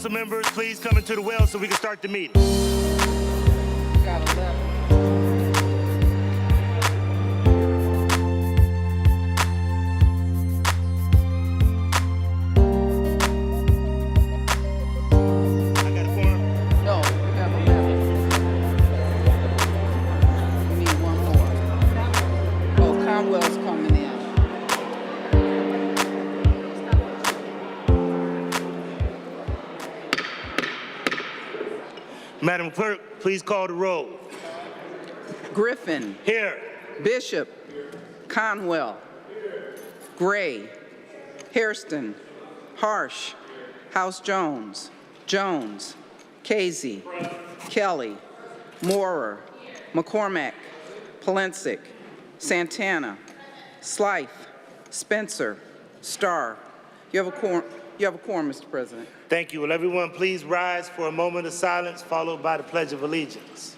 Council members, please come into the well so we can start the meeting. Got 11. I got a quorum. No, we have 11. We need one more. Oh, Conwell's coming in. Madam Clerk, please call the roll. Griffin, Here. Bishop, Conwell, Gray, Hairston, Harsh, House Jones, Jones, Casey, Kelly, Moorer, McCormack, Polensik, Santana, Slife, Spencer, Starr. You have a quorum, Mr. President. Thank you. Will everyone please rise for a moment of silence, followed by the Pledge of Allegiance.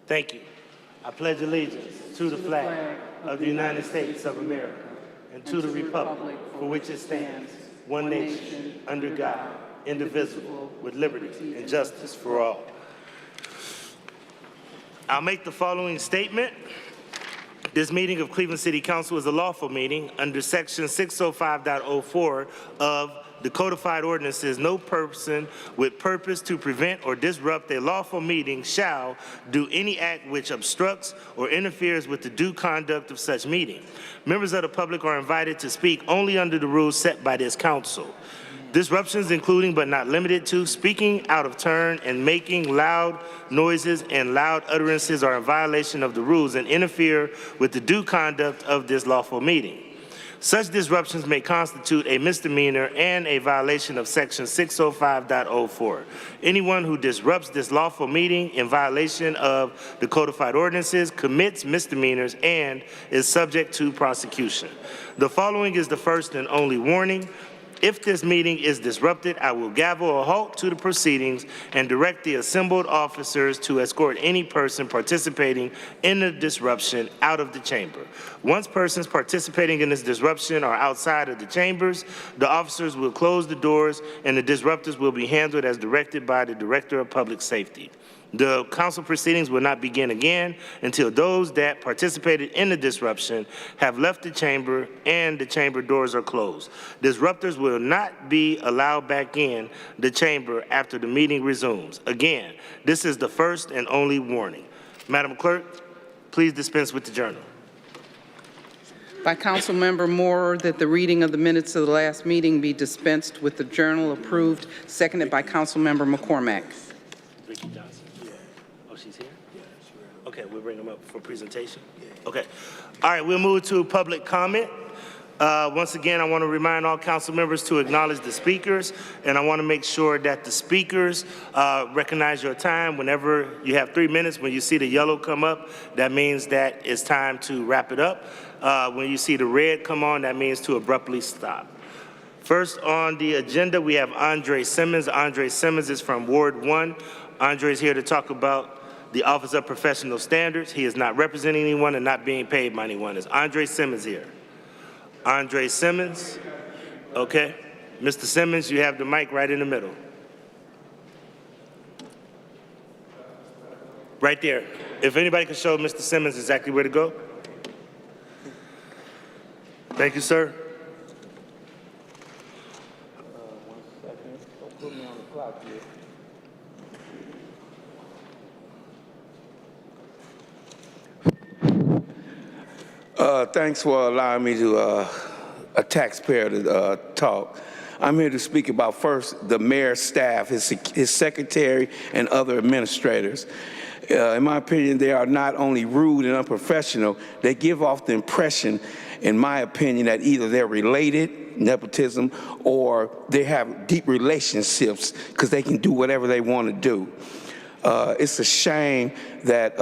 Thank you. I pledge allegiance to the flag of the United States of America and to the republic for which it stands, one nation, under God, indivisible, with liberty and justice for all. I'll make the following statement. This meeting of Cleveland City Council is a lawful meeting under Section 605.04 of the Codified Ordinances. No person with purpose to prevent or disrupt a lawful meeting shall do any act which obstructs or interferes with the due conduct of such meeting. Members of the public are invited to speak only under the rules set by this council. Disruptions, including but not limited to speaking out of turn and making loud noises and loud utterances, are in violation of the rules and interfere with the due conduct of this lawful meeting. Such disruptions may constitute a misdemeanor and a violation of Section 605.04. Anyone who disrupts this lawful meeting in violation of the codified ordinances commits misdemeanors and is subject to prosecution. The following is the first and only warning. If this meeting is disrupted, I will gavel a halt to the proceedings and direct the assembled officers to escort any person participating in the disruption out of the chamber. Once persons participating in this disruption are outside of the chambers, the officers will close the doors and the disruptors will be handled as directed by the Director of Public Safety. The council proceedings will not begin again until those that participated in the disruption have left the chamber and the chamber doors are closed. Disruptors will not be allowed back in the chamber after the meeting resumes. Again, this is the first and only warning. Madam Clerk, please dispense with the journal. By Councilmember Moorer, that the reading of the minutes of the last meeting be dispensed with the journal approved, seconded by Councilmember McCormack. Ricky Johnson. Oh, she's here? Okay, we'll bring them up for presentation. Okay. All right, we'll move to public comment. Once again, I want to remind all council members to acknowledge the speakers, and I want to make sure that the speakers recognize your time. Whenever you have 3 minutes, when you see the yellow come up, that means that it's time to wrap it up. When you see the red come on, that means to abruptly stop. First on the agenda, we have Andre Simmons. Andre Simmons is from Ward 1. Andre is here to talk about the Office of Professional Standards. He is not representing anyone and not being paid by anyone. Is Andre Simmons here? Andre Simmons? Okay. Mr. Simmons, you have the mic right in the middle. Right there. If anybody could show Mr. Simmons exactly where to go. Thank you, sir. 1 second. Don't put me on the clock yet. Thanks for allowing me to, a taxpayer to talk. I'm here to speak about first the mayor's staff, his secretary, and other administrators. In my opinion, they are not only rude and unprofessional, they give off the impression, in my opinion, that either they're related, nepotism, or they have deep relationships because they can do whatever they want to do. It's a shame that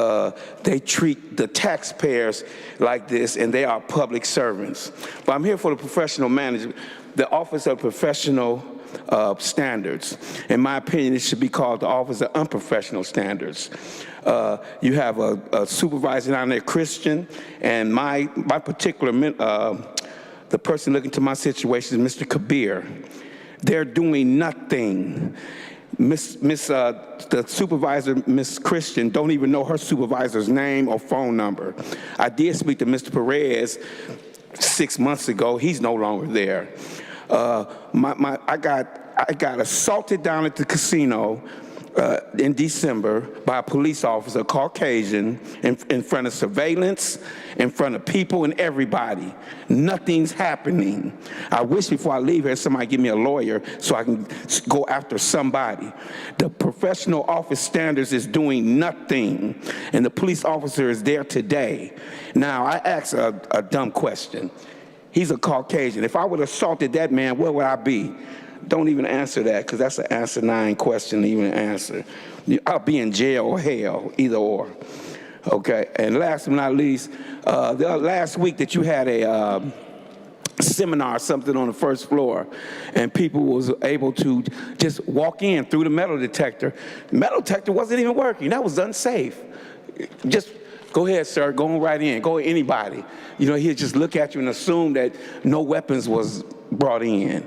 they treat the taxpayers like this, and they are public servants. But I'm here for the professional management, the Office of Professional standards. In my opinion, it should be called the Office of Unprofessional Standards. You have a supervisor down there, Christian, and my particular, the person looking to my situation is Mr. Kabir. They're doing nothing. The supervisor, Miss Christian, don't even know her supervisor's name or phone number. I did speak to Mr. Perez 6 months ago. He's no longer there. I got assaulted down at the casino in December by a police officer, Caucasian, in front of surveillance, in front of people and everybody. Nothing's happening. I wish before I leave here somebody give me a lawyer so I can go after somebody. The professional office standards is doing nothing, and the police officer is there today. Now, I asked a dumb question. He's a Caucasian. If I would have assaulted that man, where would I be? Don't even answer that, because that's an asinine question to even answer. I'll be in jail or hell, either or. Okay, and last but not least, the last week that you had a seminar or something on the first floor, and people was able to just walk in through the metal detector. The metal detector wasn't even working. That was unsafe. Just go ahead, sir, go on right in. Go anybody. You know, he'd just look at you and assume that no weapons was brought in.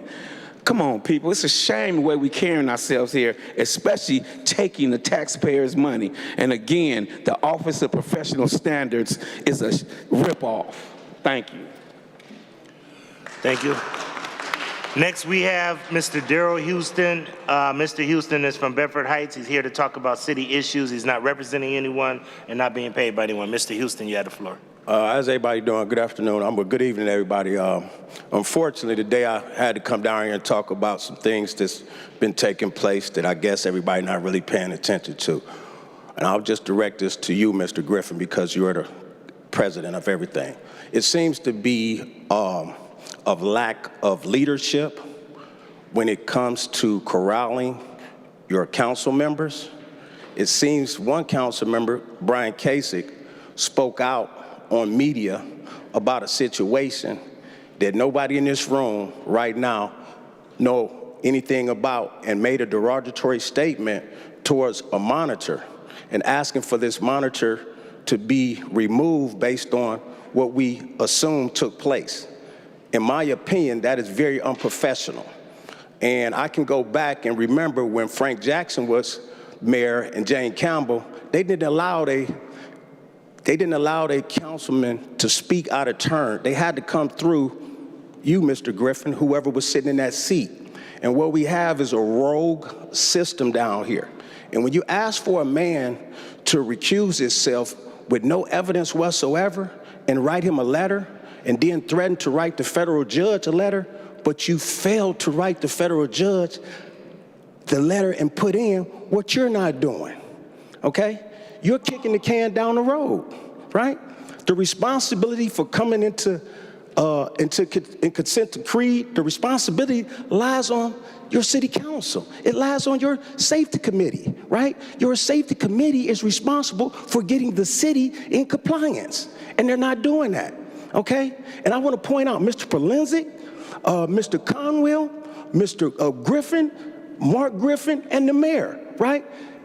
Come on, people. It's a shame the way we're carrying ourselves here, especially taking the taxpayers' money. And again, the Office of Professional Standards is a ripoff. Thank you. Thank you. Next, we have Mr. Darrell Houston. Mr. Houston is from Bedford Heights. He's here to talk about city issues. He's not representing anyone and not being paid by anyone. Mr. Houston, you have the floor. How's everybody doing? Good afternoon. Good evening, everybody. Unfortunately, today I had to come down here and talk about some things that's been taking place that I guess everybody not really paying attention to. And I'll just direct this to you, Mr. Griffin, because you're the president of everything. It seems to be of lack of leadership when it comes to corralling your council members. It seems one council member, Brian Kasich, spoke out on media about a situation that nobody in this room right now know anything about, and made a derogatory statement towards a monitor and asking for this monitor to be removed based on what we assume took place. In my opinion, that is very unprofessional. And I can go back and remember when Frank Jackson was mayor and Jane Campbell, they didn't allow a councilman to speak out of turn. They had to come through you, Mr. Griffin, whoever was sitting in that seat. And what we have is a rogue system down here. And when you ask for a man to recuse himself with no evidence whatsoever and write him a letter and then threaten to write the federal judge a letter, but you failed to write the federal judge the letter and put in what you're not doing, okay? You're kicking the can down the road, right? The responsibility for coming into consent decree, the responsibility lies on your city council. It lies on your safety committee, right? Your safety committee is responsible for getting the city in compliance, and they're not doing that, okay? And I want to point out Mr. Prolenzik, Mr. Conwell, Mr. Griffin, Mark Griffin, and the mayor, right?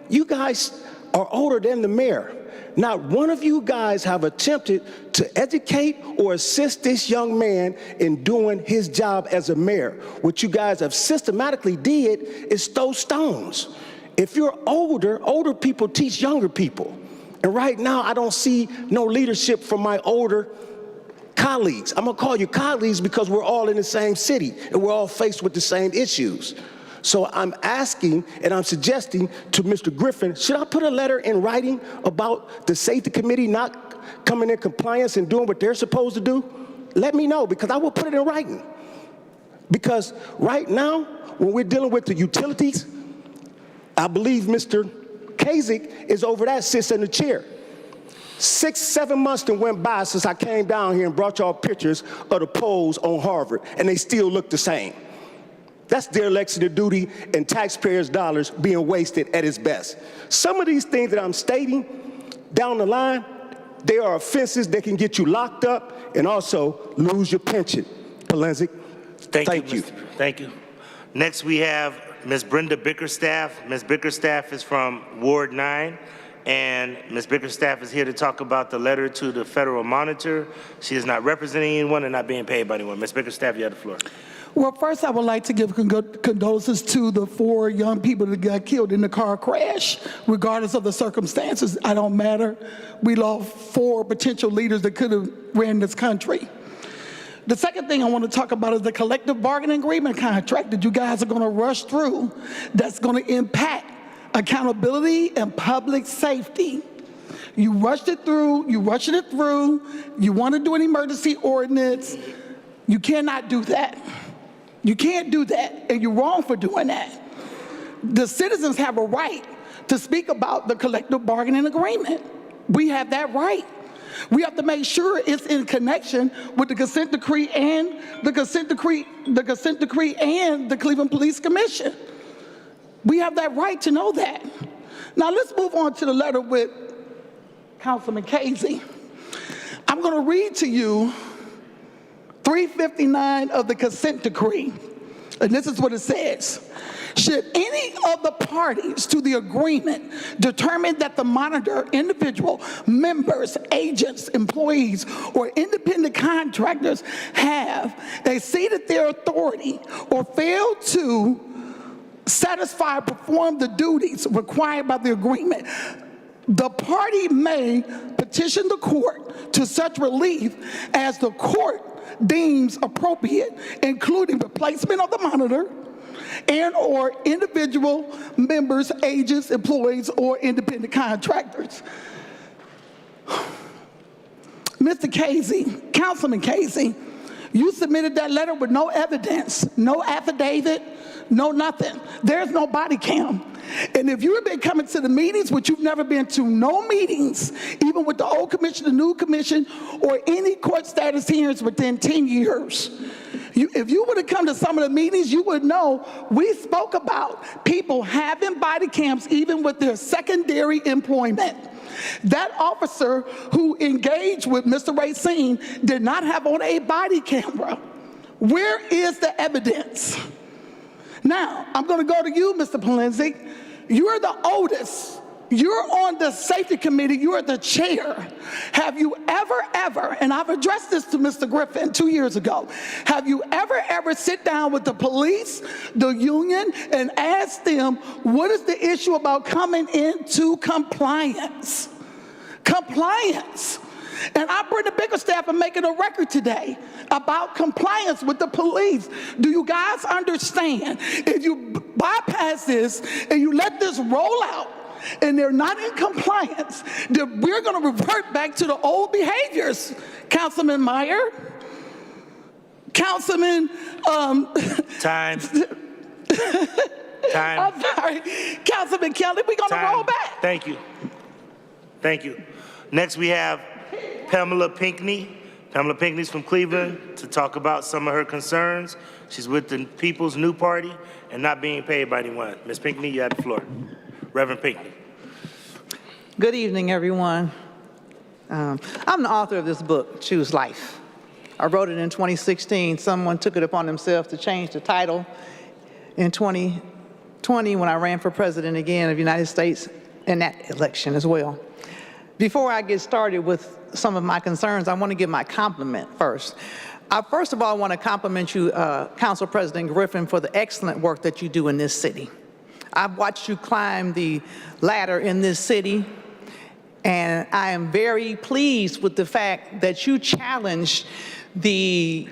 You guys are older than the mayor. Not one of you guys have attempted to educate or assist this young man in doing his job as a mayor. What you guys have systematically did is throw stones. If you're older people teach younger people. And right now, I don't see no leadership from my older colleagues. I'm gonna call you colleagues because we're all in the same city and we're all faced with the same issues. So I'm asking and I'm suggesting to Mr. Griffin, should I put a letter in writing about the safety committee not coming in compliance and doing what they're supposed to do? Let me know, because I will put it in writing. Because right now, when we're dealing with the utilities, I believe Mr. Kasich is over that, sits in the chair. 6, 7 months that went by since I came down here and brought y'all pictures of the polls on Harvard, and they still look the same. That's dereliction of duty and taxpayers' dollars being wasted at its best. Some of these things that I'm stating down the line, they are offenses that can get you locked up and also lose your pension. Prolenzik, thank you. Thank you. Next, we have Ms. Brenda Bickerstaff. Ms. Bickerstaff is from Ward 9, and Ms. Bickerstaff is here to talk about the letter to the federal monitor. She is not representing anyone and not being paid by anyone. Ms. Bickerstaff, you have the floor. Well, first I would like to give condolences to the 4 young people that got killed in the car crash, regardless of the circumstances. I don't matter. We lost 4 potential leaders that could have ran this country. The second thing I want to talk about is the collective bargaining agreement contract that you guys are going to rush through that's going to impact accountability and public safety. You rushed it through, you want to do an emergency ordinance. You cannot do that. You can't do that, and you're wrong for doing that. The citizens have a right to speak about the collective bargaining agreement. We have that right. We have to make sure it's in connection with the consent decree and the consent decree and the Cleveland Police Commission. We have that right to know that. Now let's move on to the letter with Councilman Casey. I'm going to read to you 359 of the consent decree, and this is what it says. Should any of the parties to the agreement determine that the monitor, individual, members, agents, employees, or independent contractors have exceeded their authority or failed to satisfy or perform the duties required by the agreement, the party may petition the court to such relief as the court deems appropriate, including replacement of the monitor and or individual members, agents, employees, or independent contractors. Mr. Casey, Councilman Casey, you submitted that letter with no evidence, no affidavit, no nothing. There's no body cam. And if you have been coming to the meetings, which you've never been to no meetings, even with the old commission, the new commission, or any court status hearings within 10 years, if you would have come to some of the meetings, you would know we spoke about people having body cams even with their secondary employment. That officer who engaged with Mr. Racine did not have on a body camera. Where is the evidence? Now, I'm going to go to you, Mr. Polenzig. You're the oldest. You're on the safety committee. You're the chair. Have you ever, and I've addressed this to Mr. Griffin 2 years ago, have you ever sit down with the police, the union, and ask them, what is the issue about coming into compliance? Compliance. And I bring the Bickerstaff and making a record today about compliance with the police. Do you guys understand? If you bypass this and you let this roll out and they're not in compliance, then we're going to revert back to the old behaviors. Councilman Meyer, Councilman... Time. I'm sorry. Councilman Kelly, we're going to roll back. Thank you. Thank you. Next, we have Pamela Pinckney. Pamela Pinckney's from Cleveland to talk about some of her concerns. She's with the People's New Party and not being paid by anyone. Ms. Pinckney, you have the floor. Reverend Pinckney. Good evening, everyone. I'm the author of this book, Choose Life. I wrote it in 2016. Someone took it upon themselves to change the title in 2020 when I ran for president again of the United States in that election as well. Before I get started with some of my concerns, I want to give my compliment first. First of all, I want to compliment you, Council President Griffin, for the excellent work that you do in this city. I've watched you climb the ladder in this city, and I am very pleased with the fact that you challenged the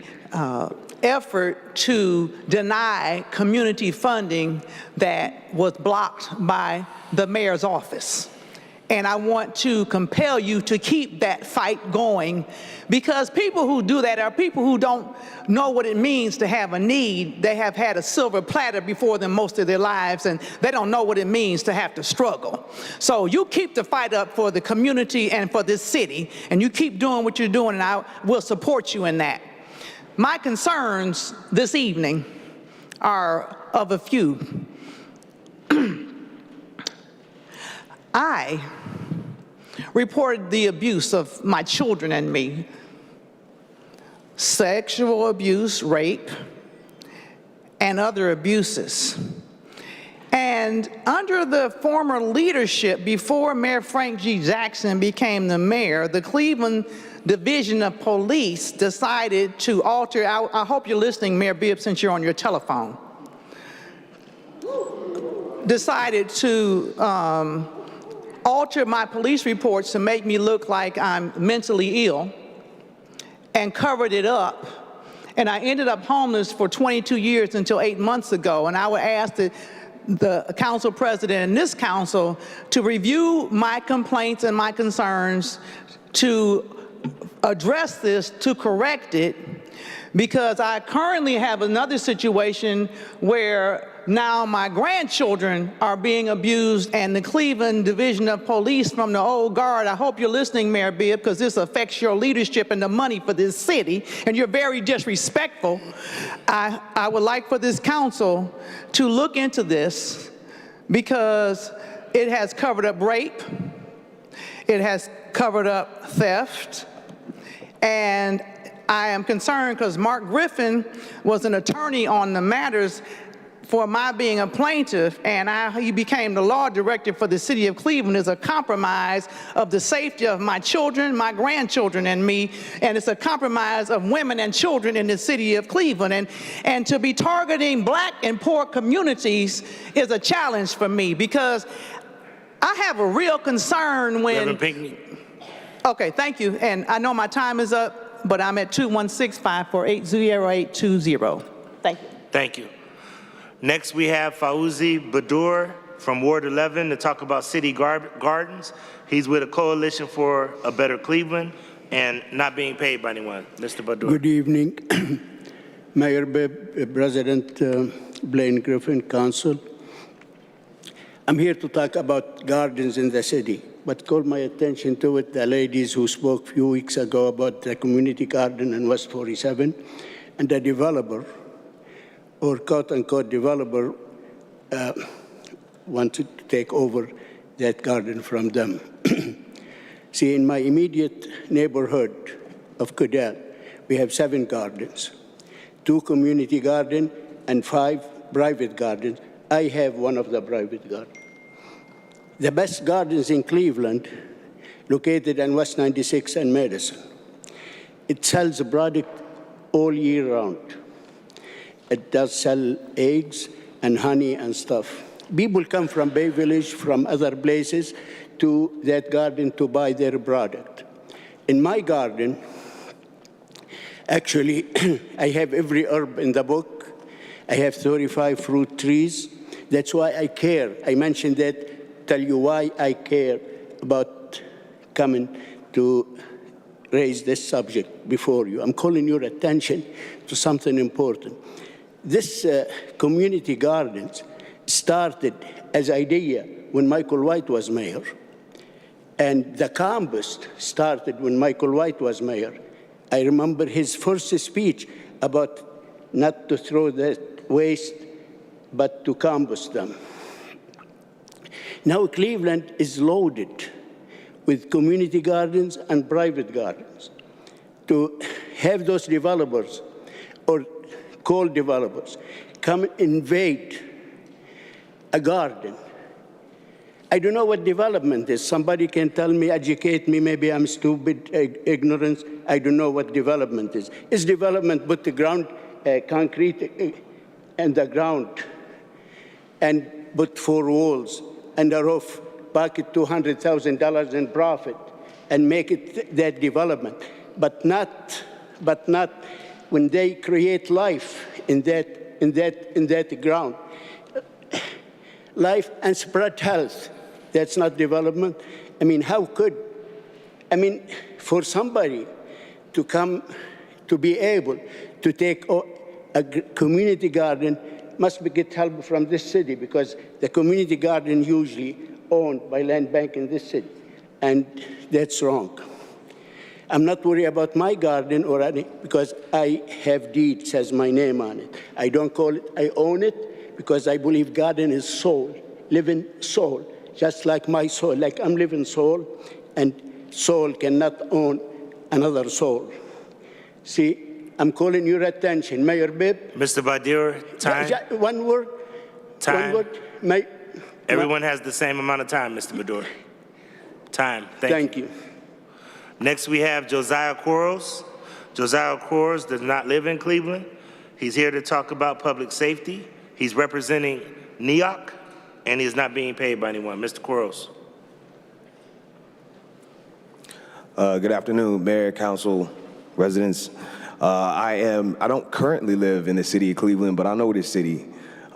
effort to deny community funding that was blocked by the mayor's office. And I want to compel you to keep that fight going, because people who do that are people who don't know what it means to have a need. They have had a silver platter before them most of their lives, and they don't know what it means to have to struggle. So you keep the fight up for the community and for this city, and you keep doing what you're doing, and I will support you in that. My concerns this evening are of a few. I reported the abuse of my children and me, sexual abuse, rape, and other abuses. And under the former leadership, before Mayor Frank G. Jackson became the mayor, the Cleveland Division of Police decided to alter, I hope you're listening, Mayor Bibb, since you're on your telephone, decided to alter my police reports to make me look like I'm mentally ill and covered it up. And I ended up homeless for 22 years until 8 months ago. And I would ask the council president and this council to review my complaints and my concerns, to address this, to correct it, because I currently have another situation where now my grandchildren are being abused, and the Cleveland Division of Police from the old guard, I hope you're listening, Mayor Bibb, because this affects your leadership and the money for this city, and you're very disrespectful. I would like for this council to look into this, because it has covered up rape, it has covered up theft, and I am concerned because Mark Griffin was an attorney on the matters for my being a plaintiff, and he became the law director for the city of Cleveland. Is a compromise of the safety of my children, my grandchildren, and me, and it's a compromise of women and children in the city of Cleveland. And to be targeting black and poor communities is a challenge for me, because I have a real concern when... Reverend Pinckney. Okay, thank you, and I know my time is up, but I'm at 216-548-0820. Thank you. Thank you. Next, we have Fauzi Badur from Ward 11 to talk about city gardens. He's with a coalition for a better Cleveland and not being paid by anyone. Mr. Badur. Good evening, Mayor Bibb, President Blaine Griffin, Council. I'm here to talk about gardens in the city, but call my attention to it, the ladies who spoke a few weeks ago about the community garden in West 47, and the developer, or quote-unquote developer, wanted to take over that garden from them. See, in my immediate neighborhood of Cadell, we have 7 gardens, 2 community gardens and 5 private gardens. I have one of the private gardens. The best gardens in Cleveland, located in West 96 and Madison. It sells a product all year round. It does sell eggs and honey and stuff. People come from Bay Village, from other places, to that garden to buy their product. In my garden, actually, I have every herb in the book. I have 35 fruit trees. That's why I care. I mentioned that, tell you why I care about coming to raise this subject before you. I'm calling your attention to something important. This community gardens started as an idea when Michael White was mayor. And the compost started when Michael White was mayor. I remember his first speech about not to throw the waste, but to compost them. Now Cleveland is loaded with community gardens and private gardens. To have those developers or called developers come invade a garden. I don't know what development is. Somebody can tell me, educate me, maybe I'm stupid, ignorance. I don't know what development is. Is development put the ground, concrete in the ground and put 4 walls and a roof, pocket $200,000 in profit and make it that development, but not when they create life in that ground. Life and spread health, that's not development. I mean, for somebody to come to be able to take a community garden must get help from this city, because the community garden usually owned by land bank in this city, and that's wrong. I'm not worried about my garden or any, because I have deeds, has my name on it. I don't call it, I own it, because I believe garden is soul, living soul, just like my soul, like I'm living soul, and soul cannot own another soul. See, I'm calling your attention, Mayor Bibb. Mr. Badir, time. One word. Time. One word. Everyone has the same amount of time, Mr. Badir. Time. Thank you. Next, we have Josiah Quarles. Josiah Quarles does not live in Cleveland. He's here to talk about public safety. He's representing NEOC, and he's not being paid by anyone. Mr. Quarles. Good afternoon, Mayor, Council, residents. I don't currently live in the city of Cleveland, but I know this city.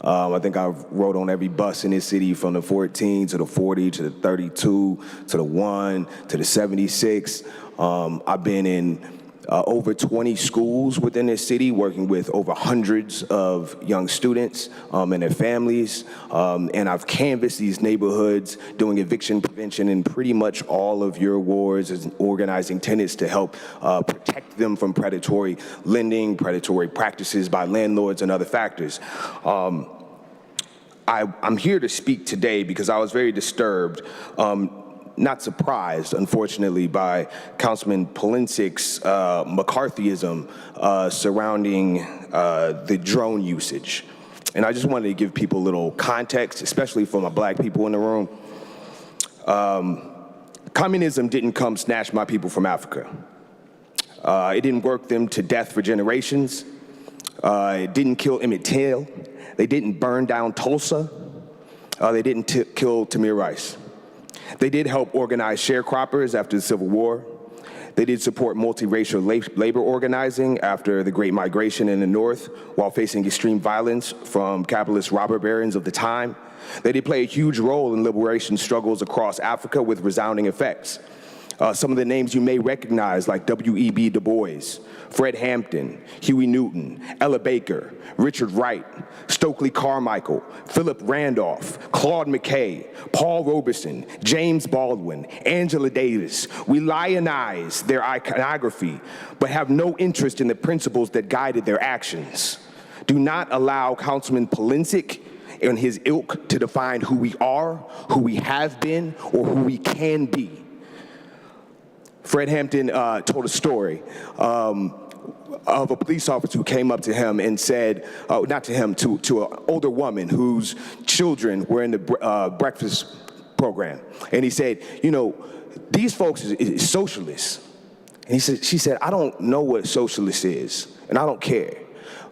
I think I've rode on every bus in this city from the 14 to the 40 to the 32 to the 1 to the 76. I've been in over 20 schools within this city, working with over hundreds of young students and their families. And I've canvassed these neighborhoods doing eviction prevention in pretty much all of your wards, as organizing tenants to help protect them from predatory lending, predatory practices by landlords and other factors. I'm here to speak today because I was very disturbed, not surprised, unfortunately, by Councilman Polinsik's McCarthyism surrounding the drone usage. And I just wanted to give people a little context, especially for my black people in the room. Communism didn't come snatch my people from Africa. It didn't work them to death for generations. It didn't kill Emmett Till. They didn't burn down Tulsa. They didn't kill Tamir Rice. They did help organize sharecroppers after the Civil War. They did support multiracial labor organizing after the Great Migration in the North while facing extreme violence from capitalist robber barons of the time. They did play a huge role in liberation struggles across Africa with resounding effects. Some of the names you may recognize, like W.E.B. Du Bois, Fred Hampton, Huey Newton, Ella Baker, Richard Wright, Stokely Carmichael, Philip Randolph, Claude McKay, Paul Robeson, James Baldwin, Angela Davis. We lionize their iconography, but have no interest in the principles that guided their actions. Do not allow Councilman Polinsik and his ilk to define who we are, who we have been, or who we can be. Fred Hampton told a story of a police officer who came up to him and said, not to him, to an older woman whose children were in the breakfast program. And he said, you know, these folks is socialists. And she said, I don't know what socialist is, and I don't care.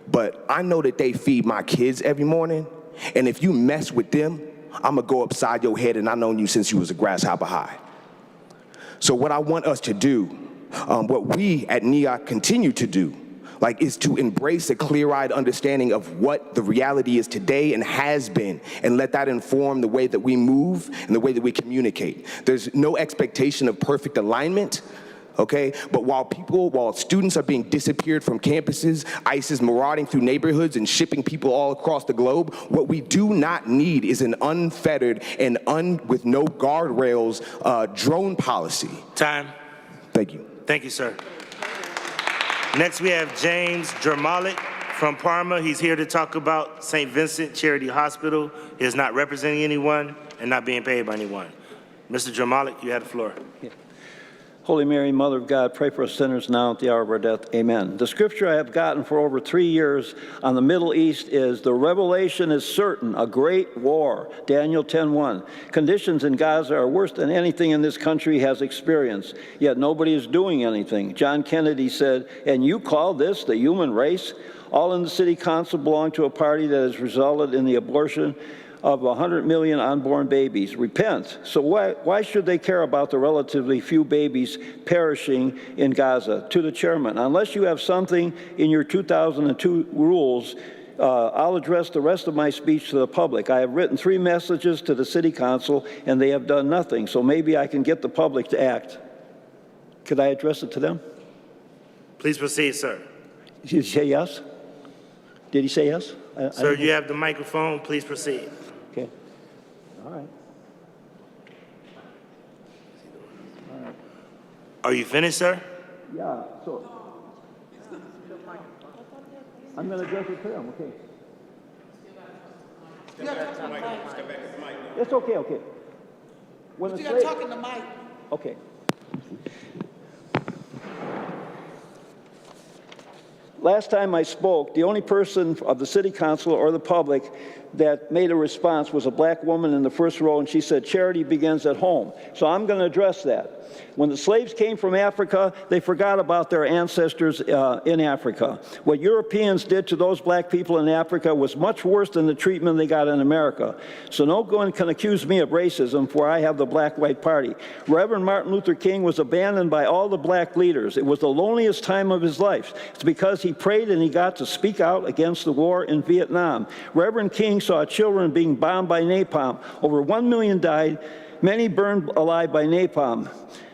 But I know that they feed my kids every morning, and if you mess with them, I'm gonna go upside your head, and I've known you since you was a grasshopper high. So what I want us to do, what we at NEOC continue to do, is to embrace a clear-eyed understanding of what the reality is today and has been, and let that inform the way that we move and the way that we communicate. There's no expectation of perfect alignment, okay? But while students are being disappeared from campuses, ICE is marauding through neighborhoods and shipping people all across the globe, what we do not need is an unfettered and with no guardrails drone policy. Time. Thank you. Thank you, sir. Next, we have James Jermalik from Parma. He's here to talk about St. Vincent Charity Hospital. He is not representing anyone and not being paid by anyone. Mr. Jermalik, you have the floor. Yeah. Holy Mary, Mother of God, pray for us sinners now at the hour of our death. Amen. The scripture I have gotten for over 3 years on the Middle East is, the revelation is certain, a great war. Daniel 10:1. Conditions in Gaza are worse than anything in this country has experienced, yet nobody is doing anything. John Kennedy said, and you call this the human race? All in the city council belong to a party that has resulted in the abortion of 100 million unborn babies. Repent. So why should they care about the relatively few babies perishing in Gaza? To the chairman, unless you have something in your 2002 rules, I'll address the rest of my speech to the public. I have written 3 messages to the city council, and they have done nothing, so maybe I can get the public to act. Could I address it to them? Please proceed, sir. Did he say yes? Did he say yes? Sir, you have the microphone. Please proceed. Okay. All right. Are you finished, sir? Yeah, so I'm going to address it to them, okay. It's okay, okay. When You got to talk in the mic. Okay. last time I spoke, the only person of the city council or the public that made a response was a black woman in the first row, and she said, charity begins at home. So I'm going to address that. When the slaves came from Africa, they forgot about their ancestors in Africa. What Europeans did to those black people in Africa was much worse than the treatment they got in America. So no one can accuse me of racism, for I have the black-white party. Reverend Martin Luther King was abandoned by all the black leaders. It was the loneliest time of his life. It's because he prayed and he got to speak out against the war in Vietnam. Reverend King saw children being bombed by napalm. Over 1 million died, many burned alive by napalm.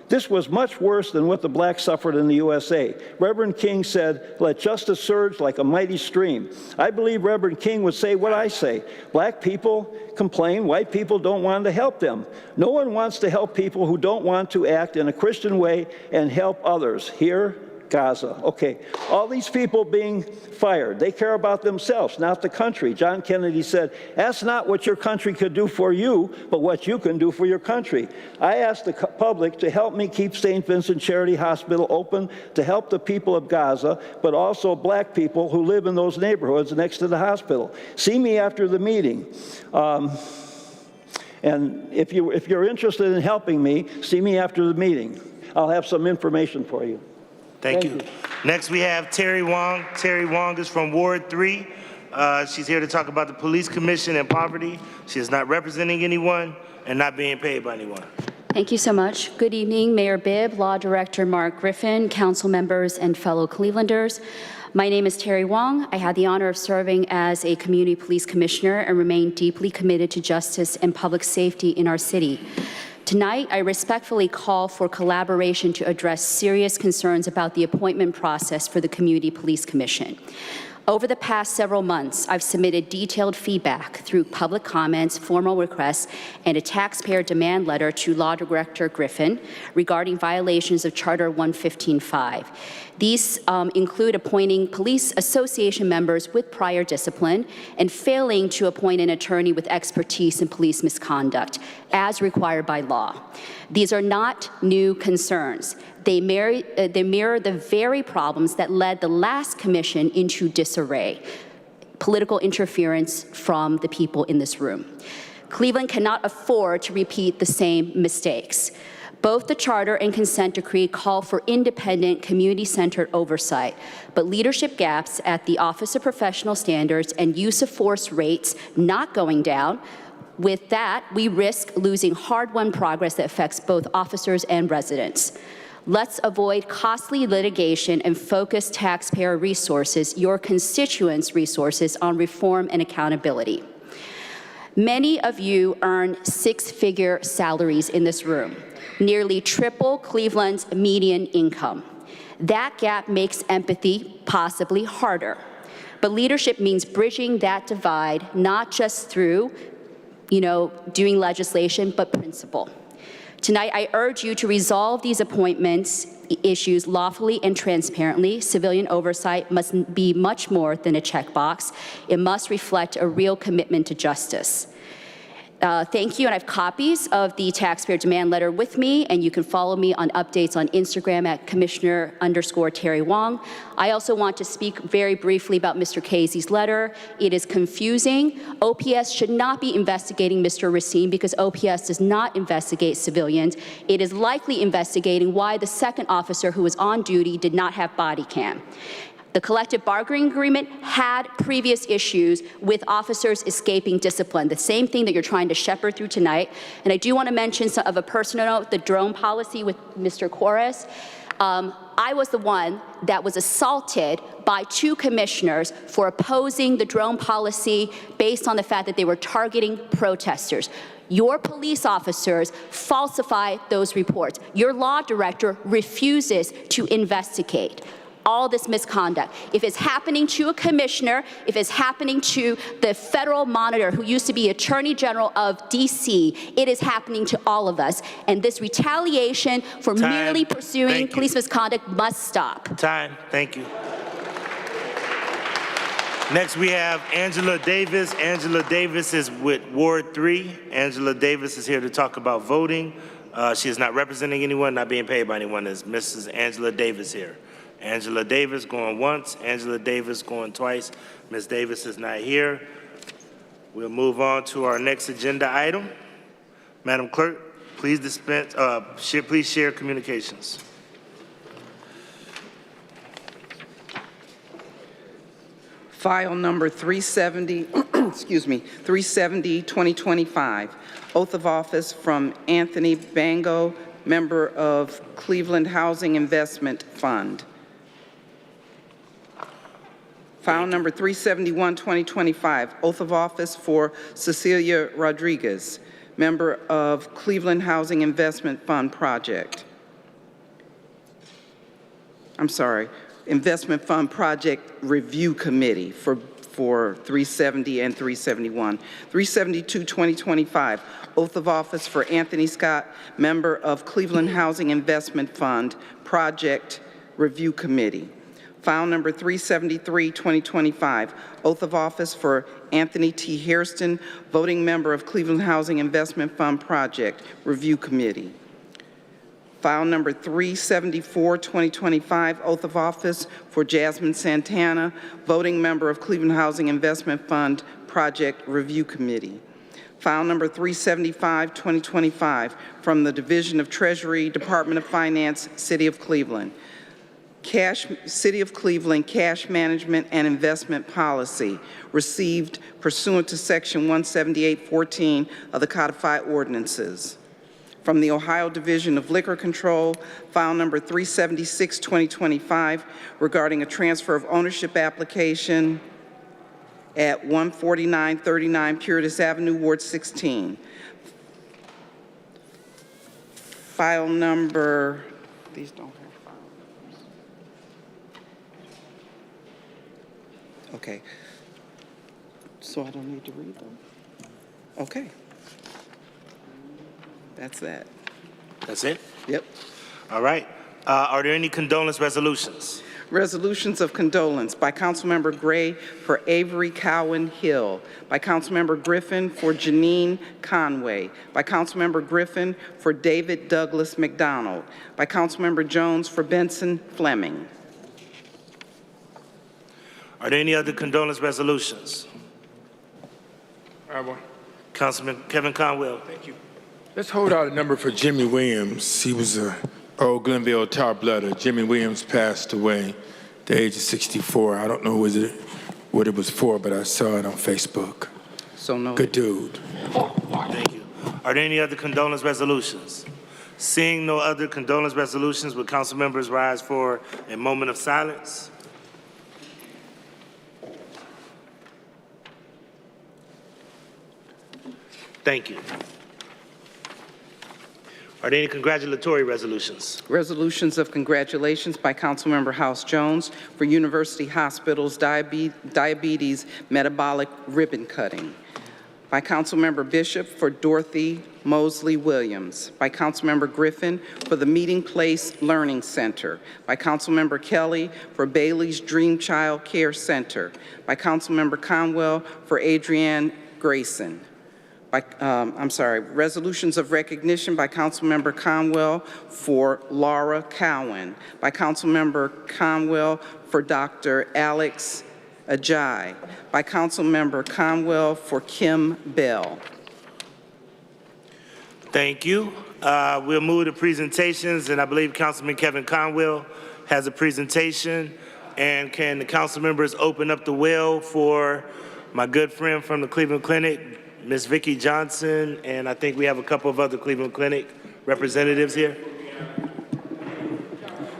This was much worse than what the blacks suffered in the USA. Reverend King said, let justice surge like a mighty stream. I believe Reverend King would say what I say. Black people complain, white people don't want to help them. No one wants to help people who don't want to act in a Christian way and help others. Here, Gaza. Okay, all these people being fired, they care about themselves, not the country. John Kennedy said, ask not what your country could do for you, but what you can do for your country. I asked the public to help me keep St. Vincent Charity Hospital open to help the people of Gaza, but also black people who live in those neighborhoods next to the hospital. See me after the meeting. And if you're interested in helping me, see me after the meeting. I'll have some information for you. Thank you. Next, we have Terry Wong. Terry Wong is from Ward 3. She's here to talk about the Police Commission and poverty. She is not representing anyone and not being paid by anyone. Thank you so much. Good evening, Mayor Bibb, Law Director Mark Griffin, council members, and fellow Clevelanders. My name is Terry Wong. I had the honor of serving as a community police commissioner and remain deeply committed to justice and public safety in our city. Tonight, I respectfully call for collaboration to address serious concerns about the appointment process for the Community Police Commission. Over the past several months, I've submitted detailed feedback through public comments, formal requests, and a taxpayer demand letter to Law Director Griffin regarding violations of Charter 115.5. These include appointing police association members with prior discipline and failing to appoint an attorney with expertise in police misconduct, as required by law. These are not new concerns. They mirror the very problems that led the last commission into disarray, political interference from the people in this room. Cleveland cannot afford to repeat the same mistakes. Both the charter and consent decree call for independent, community-centered oversight, but leadership gaps at the Office of Professional Standards and use of force rates not going down. With that, we risk losing hard-won progress that affects both officers and residents. Let's avoid costly litigation and focus taxpayer resources, your constituents' resources, on reform and accountability. Many of you earn six-figure salaries in this room, nearly triple Cleveland's median income. That gap makes empathy possibly harder. But leadership means bridging that divide, not just through, doing legislation, but principle. Tonight, I urge you to resolve these appointments issues lawfully and transparently. Civilian oversight must be much more than a checkbox. It must reflect a real commitment to justice. Thank you, and I have copies of the taxpayer demand letter with me, and you can follow me on updates on Instagram at Commissioner_Terry Wong. I also want to speak very briefly about Mr. Casey's letter. It is confusing. OPS should not be investigating Mr. Racine because OPS does not investigate civilians. It is likely investigating why the second officer who was on duty did not have body cam. The collective bargaining agreement had previous issues with officers escaping discipline, the same thing that you're trying to shepherd through tonight. And I do want to mention some of a personal note, the drone policy with Mr. Corres. I was the one that was assaulted by two commissioners for opposing the drone policy based on the fact that they were targeting protesters. Your police officers falsify those reports. Your law director refuses to investigate all this misconduct. If it's happening to a commissioner, if it's happening to the federal monitor who used to be Attorney General of DC, it is happening to all of us. And this retaliation for merely pursuing police misconduct must stop. Time. Thank you. Next, we have Angela Davis. Angela Davis is with Ward 3. Angela Davis is here to talk about voting. She is not representing anyone, not being paid by anyone. Is Mrs. Angela Davis here? Angela Davis going once, Angela Davis going twice. Ms. Davis is not here. We'll move on to our next agenda item. Madam Clerk, please please share communications. File number 370, excuse me, 370, 2025. Oath of office from Anthony Bango, member of Cleveland Housing Investment Fund. File number 371, 2025. Oath of office for Cecilia Rodriguez, member of Cleveland Housing Investment Fund Project. Investment Fund Project Review Committee for 370 and 371. 372, 2025, oath of office for Anthony Scott, member of Cleveland Housing Investment Fund Project Review Committee. File number 373, 2025, oath of office for Anthony T. Hairston, voting member of Cleveland Housing Investment Fund Project Review Committee. File number 374, 2025, oath of office for Jasmine Santana, voting member of Cleveland Housing Investment Fund Project Review Committee. File number 375, 2025, from the Division of Treasury, Department of Finance, City of Cleveland. City of Cleveland Cash Management and Investment Policy, received pursuant to Section 178.14 of the Codified Ordinances. From the Ohio Division of Liquor Control, file number 376, 2025, regarding a transfer of ownership application at 14939 Puritas Avenue, Ward 16. File number, these don't have file numbers. Okay. So I don't need to read them? Okay. That's that. That's it? Yep. All right. Are there any condolence resolutions? Resolutions of condolence by Councilmember Gray for Avery Cowan Hill, by Councilmember Griffin for Janine Conway, by Councilmember Griffin for David Douglas McDonald, by Councilmember Jones for Benson Fleming. Are there any other condolence resolutions? I have one. Councilman Kevin Conwell. Thank you. Let's hold out a number for Jimmy Williams. He was a old Glenville tar blooder. Jimmy Williams passed away at the age of 64. I don't know what it was for, but I saw it on Facebook. So no. Good dude. Thank you. Are there any other condolence resolutions? Seeing no other condolence resolutions, would council members rise for a moment of silence? Thank you. Are there any congratulatory resolutions? Resolutions of congratulations by Councilmember House Jones for University Hospital's diabetes metabolic ribbon cutting. By Councilmember Bishop for Dorothy Mosley Williams. By Councilmember Griffin for the Meeting Place Learning Center. By Councilmember Kelly for Bailey's Dream Child Care Center. By Councilmember Conwell for Adrienne Grayson. Resolutions of recognition by Councilmember Conwell for Laura Cowan. By Councilmember Conwell for Dr. Alex Ajay. By Councilmember Conwell for Kim Bell. Thank you. We'll move to presentations, and I believe Councilman Kevin Conwell has a presentation. And can the council members open up the well for my good friend from the Cleveland Clinic, Ms. Vicki Johnson, and I think we have a couple of other Cleveland Clinic representatives here.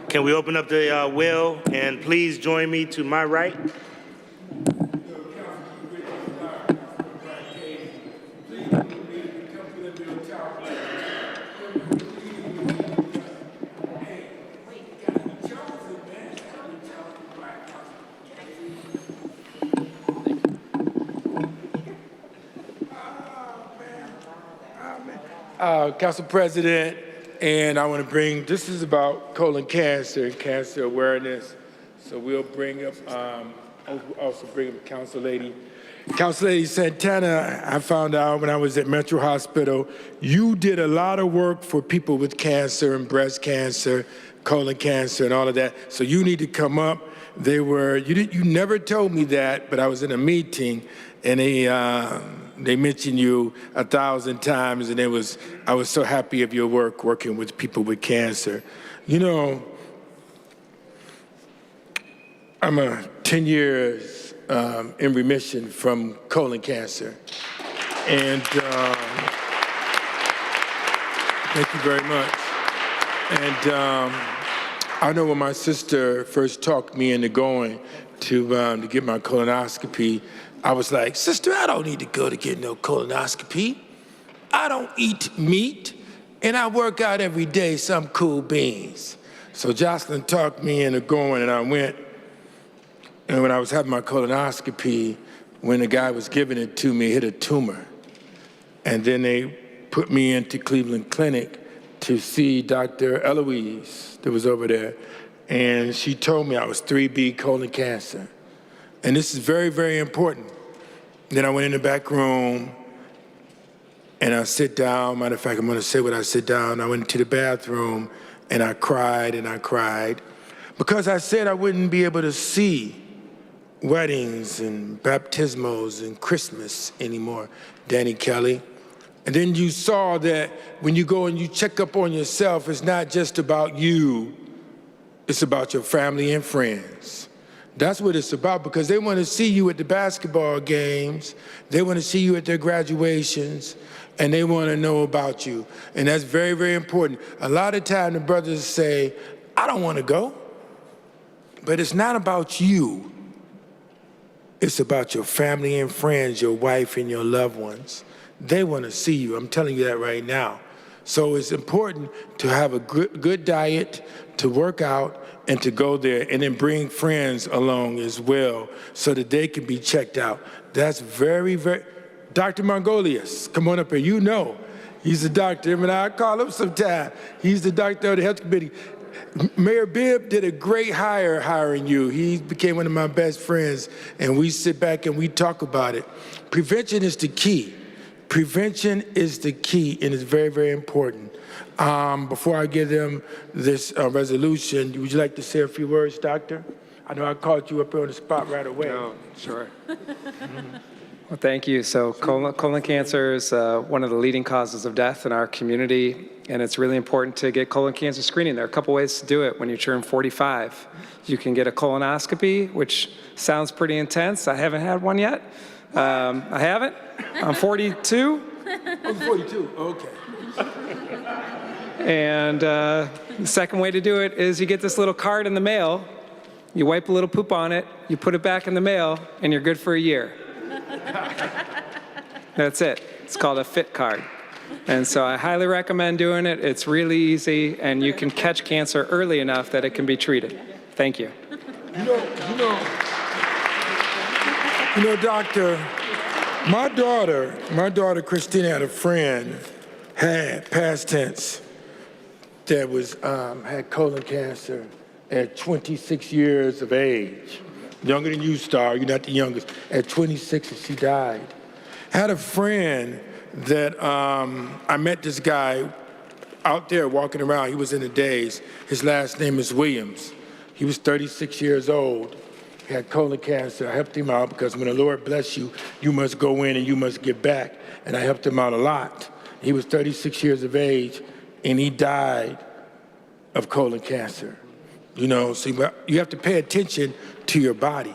Can we open up the well, and please join me to my right. Council President, and I want to bring, this is about colon cancer and cancer awareness. So we'll bring up, also bring up Council Lady. Council Lady Santana, I found out when I was at Metro Hospital, you did a lot of work for people with cancer and breast cancer, colon cancer and all of that. So you need to come up. You never told me that, but I was in a meeting and they mentioned you 1,000 times, and I was so happy of your work working with people with cancer. You know, I'm 10 years in remission from colon cancer, and thank you very much. And I know when my sister first talked me into going to get my colonoscopy, I was like, sister, I don't need to go to get no colonoscopy. I don't eat meat, and I work out every day, some cool beans. So Jocelyn talked me into going, and I went. And when I was having my colonoscopy, when the guy was giving it to me, it hit a tumor. And then they put me into Cleveland Clinic to see Dr. Eloise that was over there. And she told me I was 3B colon cancer. And this is very, very important. Then I went in the back room and I sit down. Matter of fact, I'm gonna say when I sit down, I went to the bathroom and I cried and I cried because I said I wouldn't be able to see weddings and baptismals and Christmas anymore, Danny Kelly. And then you saw that when you go and you check up on yourself, it's not just about you, it's about your family and friends. That's what it's about, because they want to see you at the basketball games, they want to see you at their graduations, and they want to know about you. And that's very, very important. A lot of time the brothers say, I don't want to go, but it's not about you. It's about your family and friends, your wife and your loved ones. They want to see you. I'm telling you that right now. So it's important to have a good diet, to work out, and to go there, and then bring friends along as well so that they can be checked out. That's very, very... Dr. Margolius, come on up here. You know, he's the doctor. I mean, I call him sometime. He's the doctor of the health committee. Mayor Bibb did a great hiring you. He became one of my best friends, and we sit back and we talk about it. Prevention is the key. Prevention is the key, and it's very, very important. Before I give them this resolution, would you like to say a few words, Doctor? I know I called you up here on the spot right away. No, sure. Well, thank you. So colon cancer is one of the leading causes of death in our community, and it's really important to get colon cancer screening. There are a couple ways to do it. When you turn 45, you can get a colonoscopy, which sounds pretty intense. I haven't had one yet. I haven't. I'm 42. I'm 42, okay. And the second way to do it is you get this little card in the mail, you wipe a little poop on it, you put it back in the mail, and you're good for a year. That's it. It's called a FIT card. And so I highly recommend doing it. It's really easy, and you can catch cancer early enough that it can be treated. Thank you. You know, Doctor, my daughter Christina had a friend, past tense, that was had colon cancer at 26 years of age. Younger than you, Star, you're not the youngest. At 26, and she died. Had a friend that I met this guy out there walking around. He was in the days. His last name is Williams. He was 36 years old. He had colon cancer. I helped him out because when the Lord bless you, you must go in and you must give back. And I helped him out a lot. He was 36 years of age, and he died of colon cancer. You know, so you have to pay attention to your body.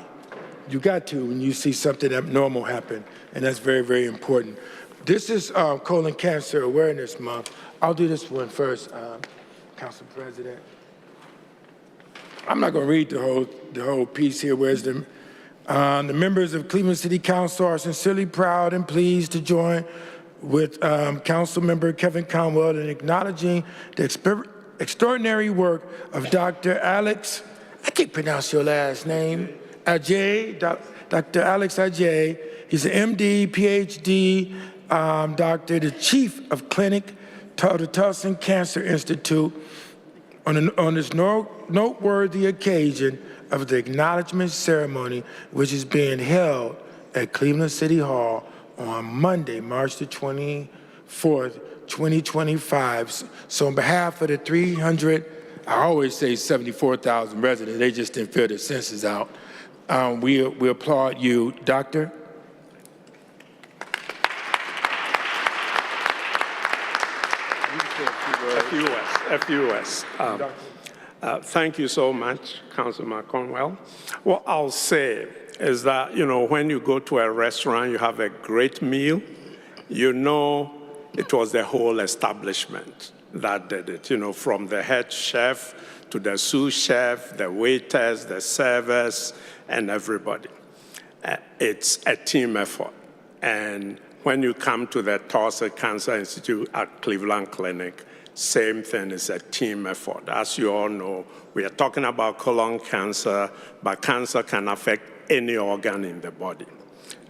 You got to when you see something abnormal happen, and that's very, very important. This is Colon Cancer Awareness Month. I'll do this one first, Council President. I'm not going to read the whole piece here. Where's the members of Cleveland City Council are sincerely proud and pleased to join with Council Member Kevin Conwell in acknowledging the extraordinary work of Dr. Alex, I can't pronounce your last name, Ajay, Dr. Alex Ajay. He's an MD, PhD doctor, the chief of clinic to the Tulsa Cancer Institute on this noteworthy occasion of the acknowledgement ceremony, which is being held at Cleveland City Hall on Monday, March the 24th, 2025. So on behalf of the 300 I always say 74,000 residents. They just didn't fill the census out. We applaud you, Doctor. FUS. Thank you so much, Councilman Cornwell. What I'll say is that, when you go to a restaurant, you have a great meal, it was the whole establishment that did it, from the head chef to the sous chef, the waiters, the servers, and everybody. It's a team effort. And when you come to the Tulsa Cancer Institute at Cleveland Clinic, same thing, is a team effort. As you all know, we are talking about colon cancer, but cancer can affect any organ in the body.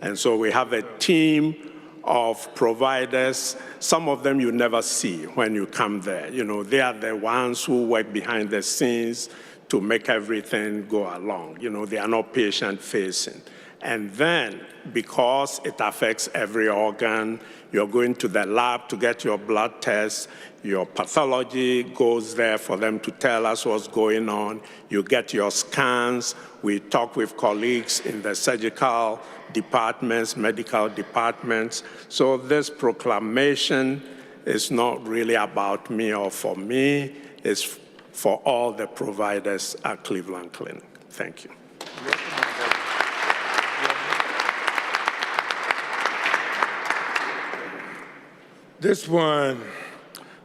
And so we have a team of providers. Some of them you never see when you come there. They are the ones who work behind the scenes to make everything go along. They are not patient-facing. And then, because it affects every organ, you're going to the lab to get your blood test. Your pathology goes there for them to tell us what's going on. You get your scans. We talk with colleagues in the surgical departments, medical departments. So this proclamation is not really about me or for me. It's for all the providers at Cleveland Clinic. Thank you. This one,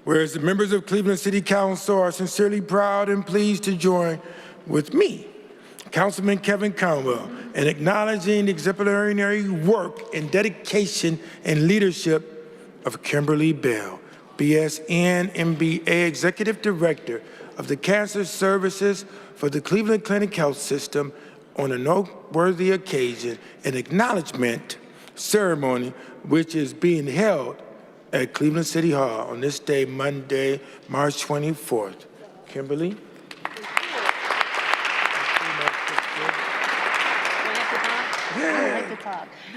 whereas the members of Cleveland City Council are sincerely proud and pleased to join with me, Councilman Kevin Conwell, in acknowledging the exemplary work and dedication and leadership of Kimberly Bell, BSN, MBA, Executive Director of the Cancer Services for the Cleveland Clinic Health System, on a noteworthy occasion, an acknowledgement ceremony which is being held at Cleveland City Hall on this day, Monday, March 24th. Kimberly?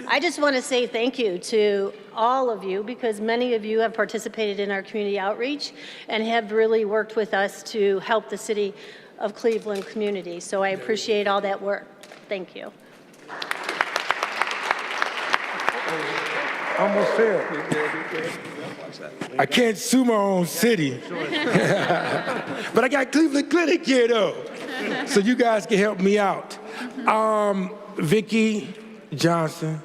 I just want to say thank you to all of you, because many of you have participated in our community outreach and have really worked with us to help the city of Cleveland community. So I appreciate all that work. Thank you. Almost there. I can't sue my own city. But I got Cleveland Clinic here, though. So you guys can help me out. Vicki Johnson,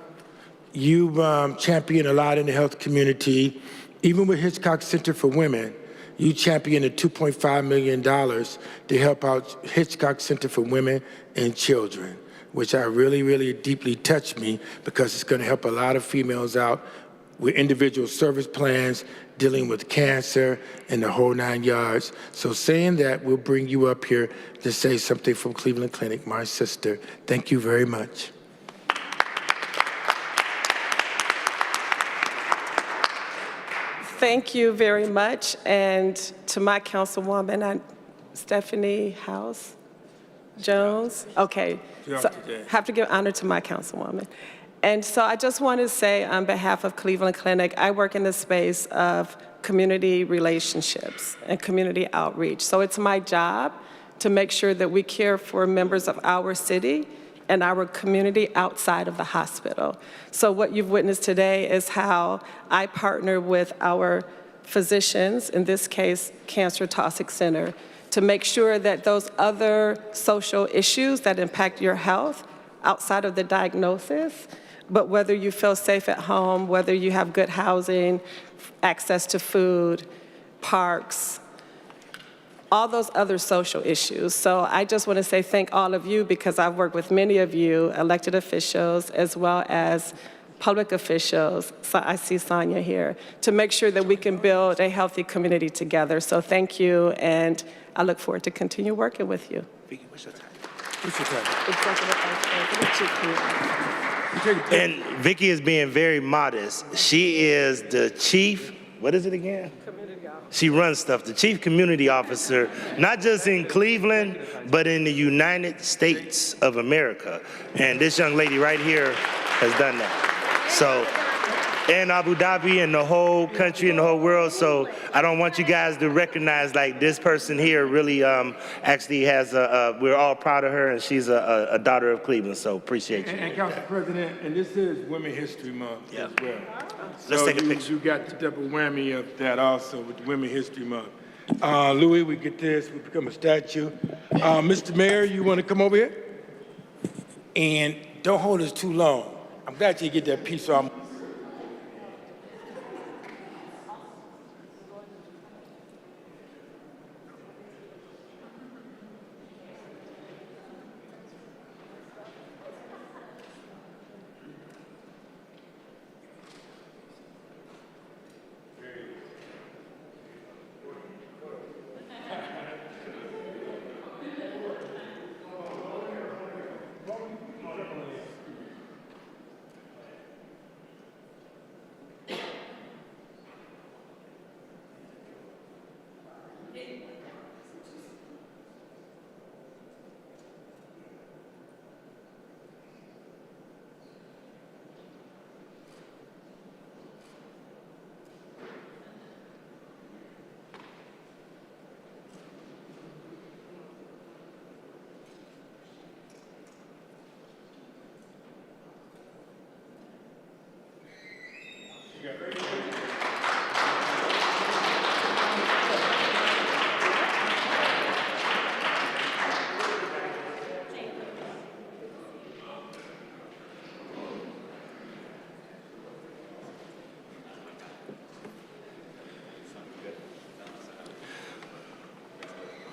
you've championed a lot in the health community. Even with Hitchcock Center for Women, you championed the $2.5 million to help out Hitchcock Center for Women and Children, which I really deeply touched me, because it's going to help a lot of females out with individual service plans, dealing with cancer, and the whole 9 yards. So saying that, we'll bring you up here to say something from Cleveland Clinic, my sister. Thank you very much. Thank you very much. And to my councilwoman, Stephanie House Jones. Okay, so have to give honor to my councilwoman. And so I just want to say, on behalf of Cleveland Clinic, I work in the space of community relationships and community outreach. So it's my job to make sure that we care for members of our city and our community outside of the hospital. So what you've witnessed today is how I partner with our physicians, in this case, Cancer Toxic Center, to make sure that those other social issues that impact your health outside of the diagnosis, but whether you feel safe at home, whether you have good housing, access to food, parks, all those other social issues. So I just want to say thank all of you, because I've worked with many of you, elected officials, as well as public officials, so I see Sonia here, to make sure that we can build a healthy community together. So thank you, and I look forward to continue working with you. Vicki, what's your title? What's your title? Executive Vice President. And Vicki is being very modest. She is the chief, what is it again? She runs stuff, the chief community officer, not just in Cleveland, but in the United States of America. And this young lady right here has done that. So in Abu Dhabi and the whole country and the whole world. So I don't want you guys to recognize like this person here really actually has we're all proud of her, and she's a daughter of Cleveland. So appreciate you. And Council President, and this is Women's History Month as well. Let's So take a picture. You got the double whammy of that also with Women's History Month. Louis, we get this, we become a statue. Mr. Mayor, you want to come over here? And don't hold us too long. I'm glad you get that piece on.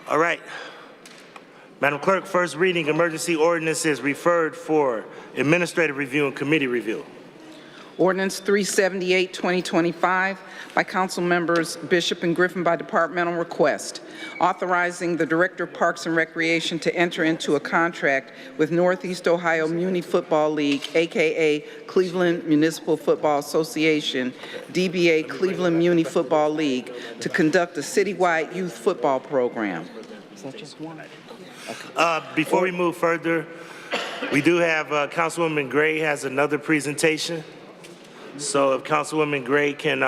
All right. Madam Clerk, first reading, emergency ordinances referred for administrative review and committee review. Ordinance 378, 2025, by council members Bishop and Griffin by departmental request, authorizing the Director of Parks and Recreation to enter into a contract with Northeast Ohio Muni Football League, a.k.a. Cleveland Municipal Football Association, DBA Cleveland Muni Football League, to conduct a citywide youth football program. Is that just one? Before we move further, we do have Councilwoman Gray has another presentation. So if Councilwoman Gray can,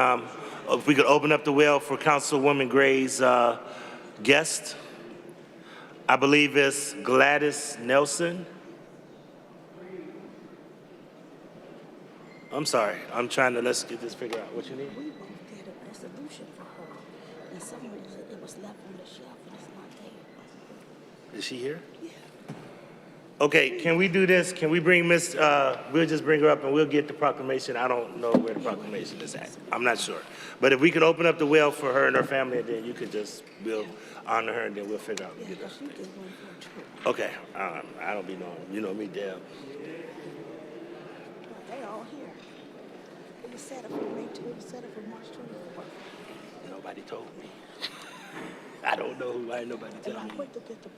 if we could open up the well for Councilwoman Gray's guest. I believe it's Gladys Nelson. I'm sorry, I'm trying to, let's get this figured out. What you need? We both did a resolution for her, and some reason it was left on the shelf and it's not there. Is she here? Yeah. Okay, can we do this? Can we bring Miss, we'll just bring her up and we'll get the proclamation. I don't know where the proclamation is at. I'm not sure. But if we could open up the well for her and her family, and then you could just, we'll honor her, and then we'll figure out. Yeah, because she did one for a trip. Okay, I don't be knowing, you know me, Deb. They all here. It was set up for May 2, it was set up for March 24th. Nobody told me. I don't know who, I ain't nobody And tell I me. went to get the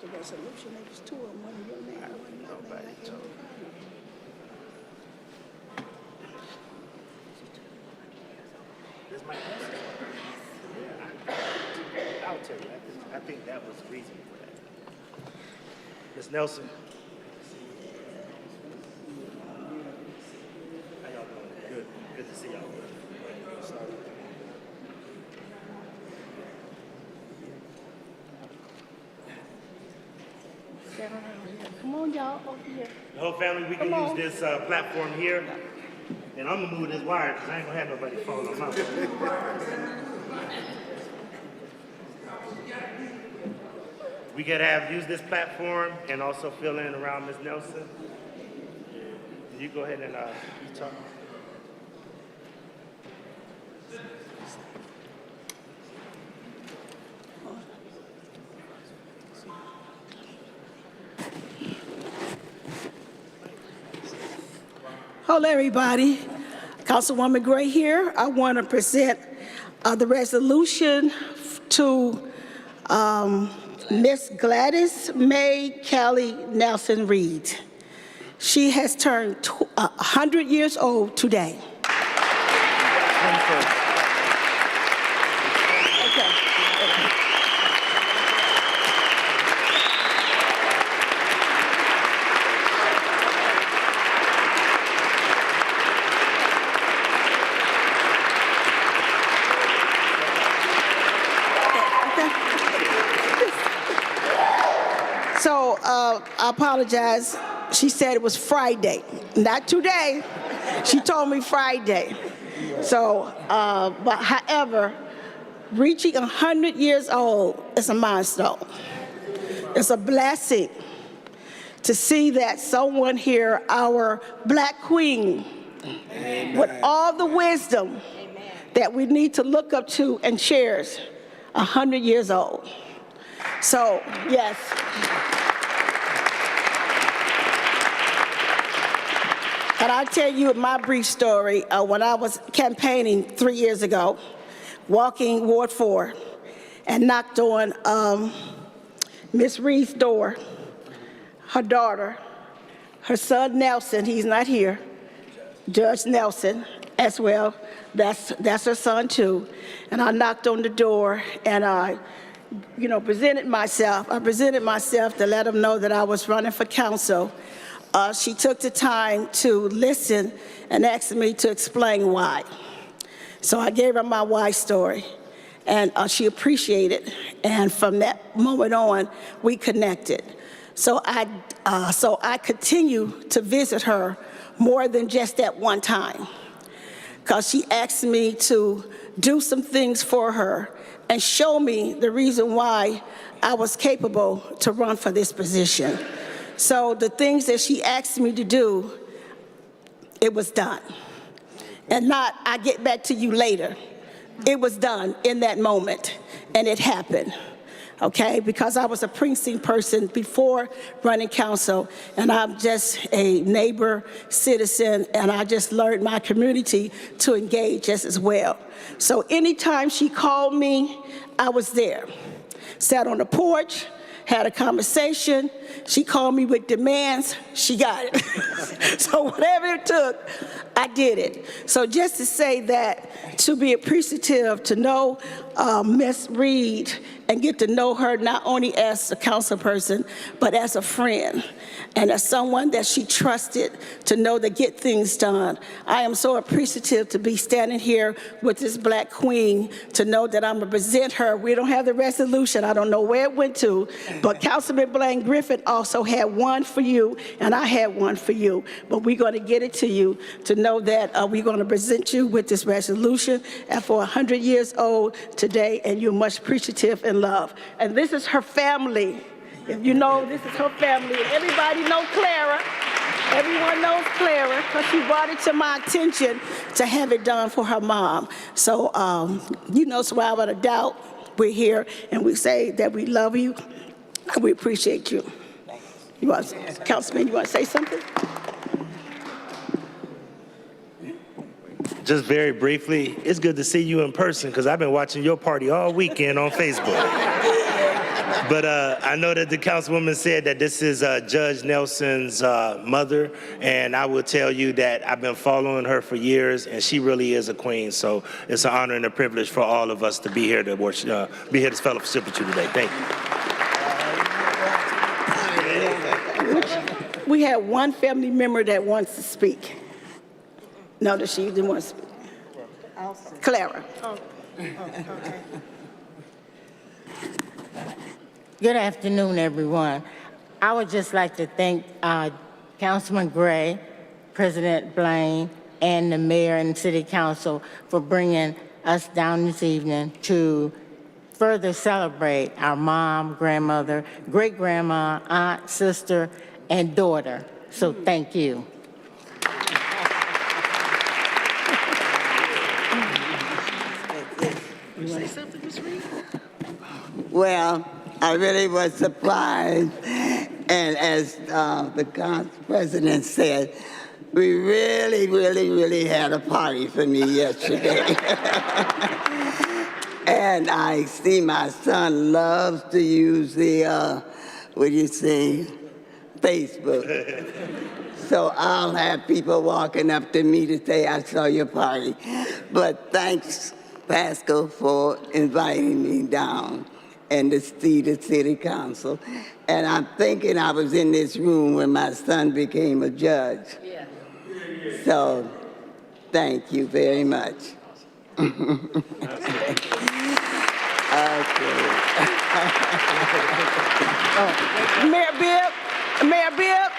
resolution, there was two of them, one in your name, one in my name. Nobody told me. This my question. Yeah, I'll tell you, I think that was the reason for that. Ms. Nelson. How y'all doing? Good. Good to see y'all. Sorry. Come on, y'all, over here. The whole family, we can Come on. use this platform here. And I'm gonna move this wire because I ain't gonna have nobody falling on my way. We could use this platform and also fill in around Ms. Nelson. You go ahead and you talk. Hello, everybody. Councilwoman Gray here. I want to present the resolution to Miss Gladys May Kelly Nelson Reed. She has turned 100 years old today. I apologize. She said it was Friday, not today. She told me Friday. So, but however, reaching 100 years old is a milestone. It's a blessing to see that someone here, our Black Queen, with all the wisdom that we need to look up to and cherish, 100 years old. So, yes. And I'll tell you my brief story. When I was campaigning 3 years ago, walking Ward 4, and knocked on Miss Reed's door, her daughter, her son Nelson, he's not here, Judge Nelson as well, that's her son too. And I knocked on the door and I presented myself. I presented myself to let them know that I was running for council. She took the time to listen and asked me to explain why. So I gave her my why story, and she appreciated. And from that moment on, we connected. So I continue to visit her more than just that one time, because she asked me to do some things for her and show me the reason why I was capable to run for this position. So the things that she asked me to do, it was done. And not, I get back to you later. It was done in that moment, and it happened. Okay, because I was a precinct person before running council, and I'm just a neighbor citizen, and I just learned my community to engage just as well. So anytime she called me, I was there. Sat on the porch, had a conversation. She called me with demands, she got it. So whatever it took, I did it. So just to say that, to be appreciative, to know Ms. Reed and get to know her not only as a council person, but as a friend and as someone that she trusted to know to get things done. I am so appreciative to be standing here with this Black Queen, to know that I'm gonna present her. We don't have the resolution. I don't know where it went to, but Councilman Blaine Griffin also had one for you, and I had one for you. But we're gonna get it to you to know that we're gonna present you with this resolution and for 100 years old today, and you're much appreciative and love. And this is her family. If you know, this is her family. And everybody knows Clara. Everyone knows Clara, because she brought it to my attention to have it done for her mom. So, so without a doubt, we're here and we say that we love you and we appreciate you. Councilman, you want to say something? Just very briefly, it's good to see you in person, because I've been watching your party all weekend on Facebook. But I know that the councilwoman said that this is Judge Nelson's mother, and I will tell you that I've been following her for years, and she really is a queen. So it's an honor and a privilege for all of us to be here to be here to fellowship with you today. Thank you. We had one family member that wants to speak. No, that she didn't want to speak. Clara. Good afternoon, everyone. I would just like to thank Councilman Gray, President Blaine, and the mayor and city council for bringing us down this evening to further celebrate our mom, grandmother, great-grandma, aunt, sister, and daughter. So thank you. You want to say something, Ms. Reed? Well, I really was surprised, and as the council president said, we really had a party for me yesterday. And I see my son loves to use the, Facebook. So I'll have people walking up to me to say, I saw your party. But thanks, Pascal, for inviting me down and to see the city council. And I'm thinking I was in this room when my son became a judge. Yeah. So, thank you very much. Mayor Bibb, Mayor Bibb,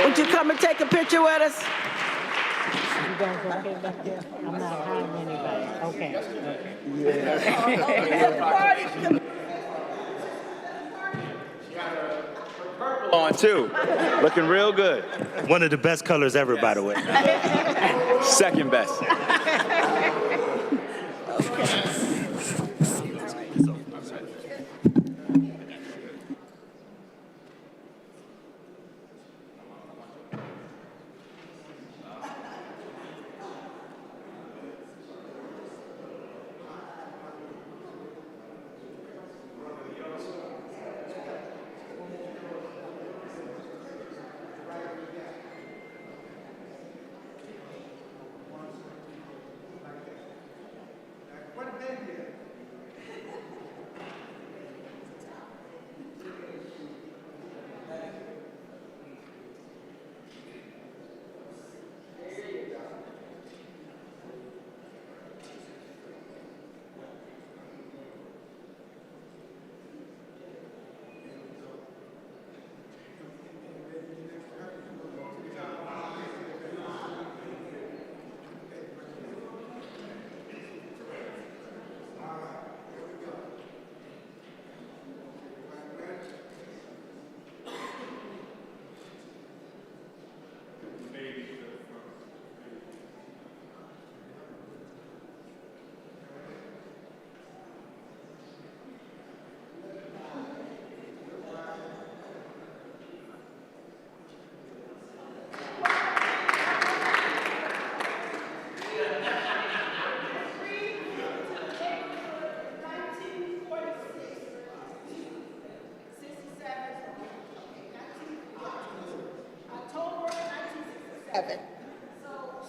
would you come and take a picture with us? You guys okay back there? I'm not hiding anybody. Okay. On too. Looking real good. One of the best colors ever, by the way. Second best.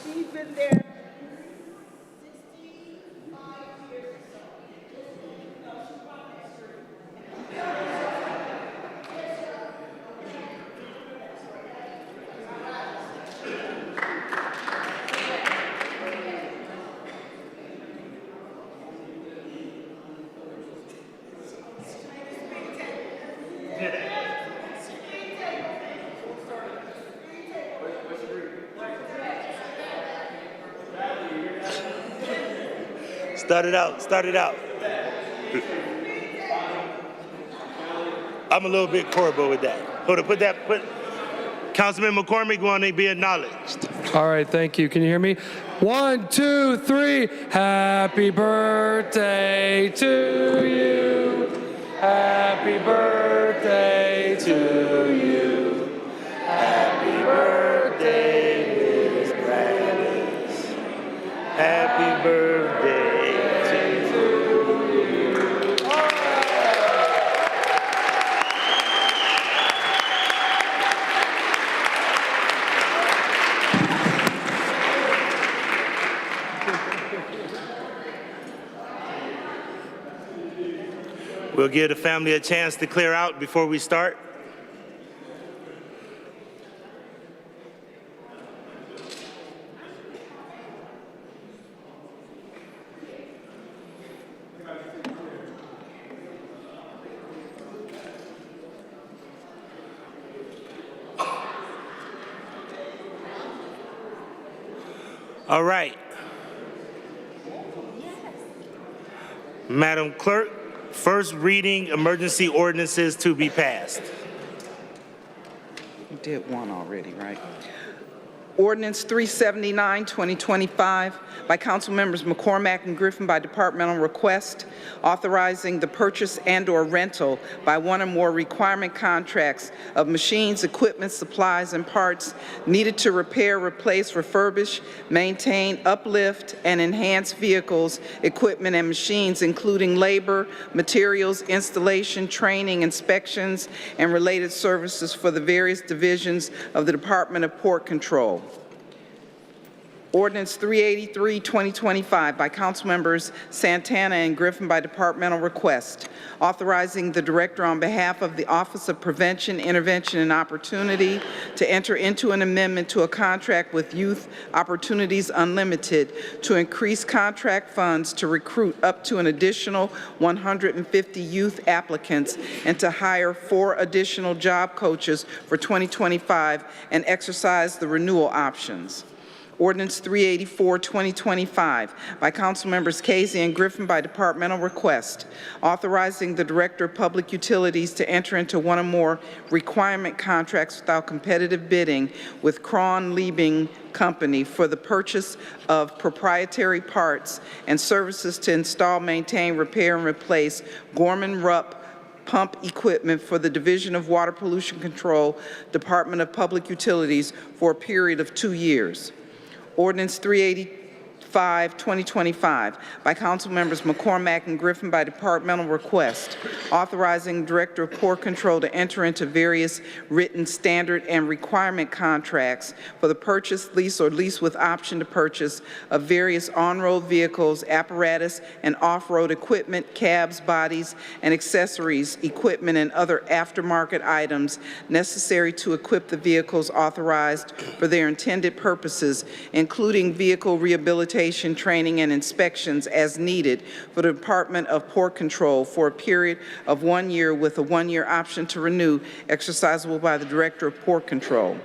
She's been there. Start it out. I'm a little bit corrible with that. Hold on, put Councilman McCormick want to be acknowledged. All right, thank you. Can you hear me? 1, 2, 3. Happy birthday to you. Happy birthday to you. Happy birthday, Miss Gladys. Happy birthday to you. We'll give the family a chance to clear out before we start. All right. Madam Clerk, first reading emergency ordinances to be passed. You did one already, right? Ordinance 379, 2025, by Council Members McCormack and Griffin by departmental request, authorizing the purchase and/or rental by one or more requirement contracts of machines, equipment, supplies, and parts needed to repair, replace, refurbish, maintain, uplift, and enhance vehicles, equipment, and machines, including labor, materials, installation, training, inspections, and related services for the various divisions of the Department of Port Control. Ordinance 383, 2025, by Council Members Santana and Griffin by departmental request, authorizing the director on behalf of the Office of Prevention, Intervention, and Opportunity to enter into an amendment to a contract with Youth Opportunities Unlimited to increase contract funds to recruit up to an additional 150 youth applicants and to hire 4 additional job coaches for 2025 and exercise the renewal options. Ordinance 384, 2025, by Council Members Casey and Griffin by departmental request, authorizing the Director of Public Utilities to enter into one or more requirement contracts without competitive bidding with Cron-Liebing Company for the purchase of proprietary parts and services to install, maintain, repair, and replace Gorman-Rupp pump equipment for the Division of Water Pollution Control, Department of Public Utilities for a period of 2 years. Ordinance 385, 2025, by Council Members McCormack and Griffin by departmental request, authorizing Director of Port Control to enter into various written standard and requirement contracts for the purchase, lease, or lease with option to purchase of various on-road vehicles, apparatus, and off-road equipment, cabs, bodies, and accessories, equipment, and other aftermarket items necessary to equip the vehicles authorized for their intended purposes, including vehicle rehabilitation, training, and inspections as needed for the Department of Port Control for a period of 1 year with a 1-year option to renew, exercisable by the Director of Port Control.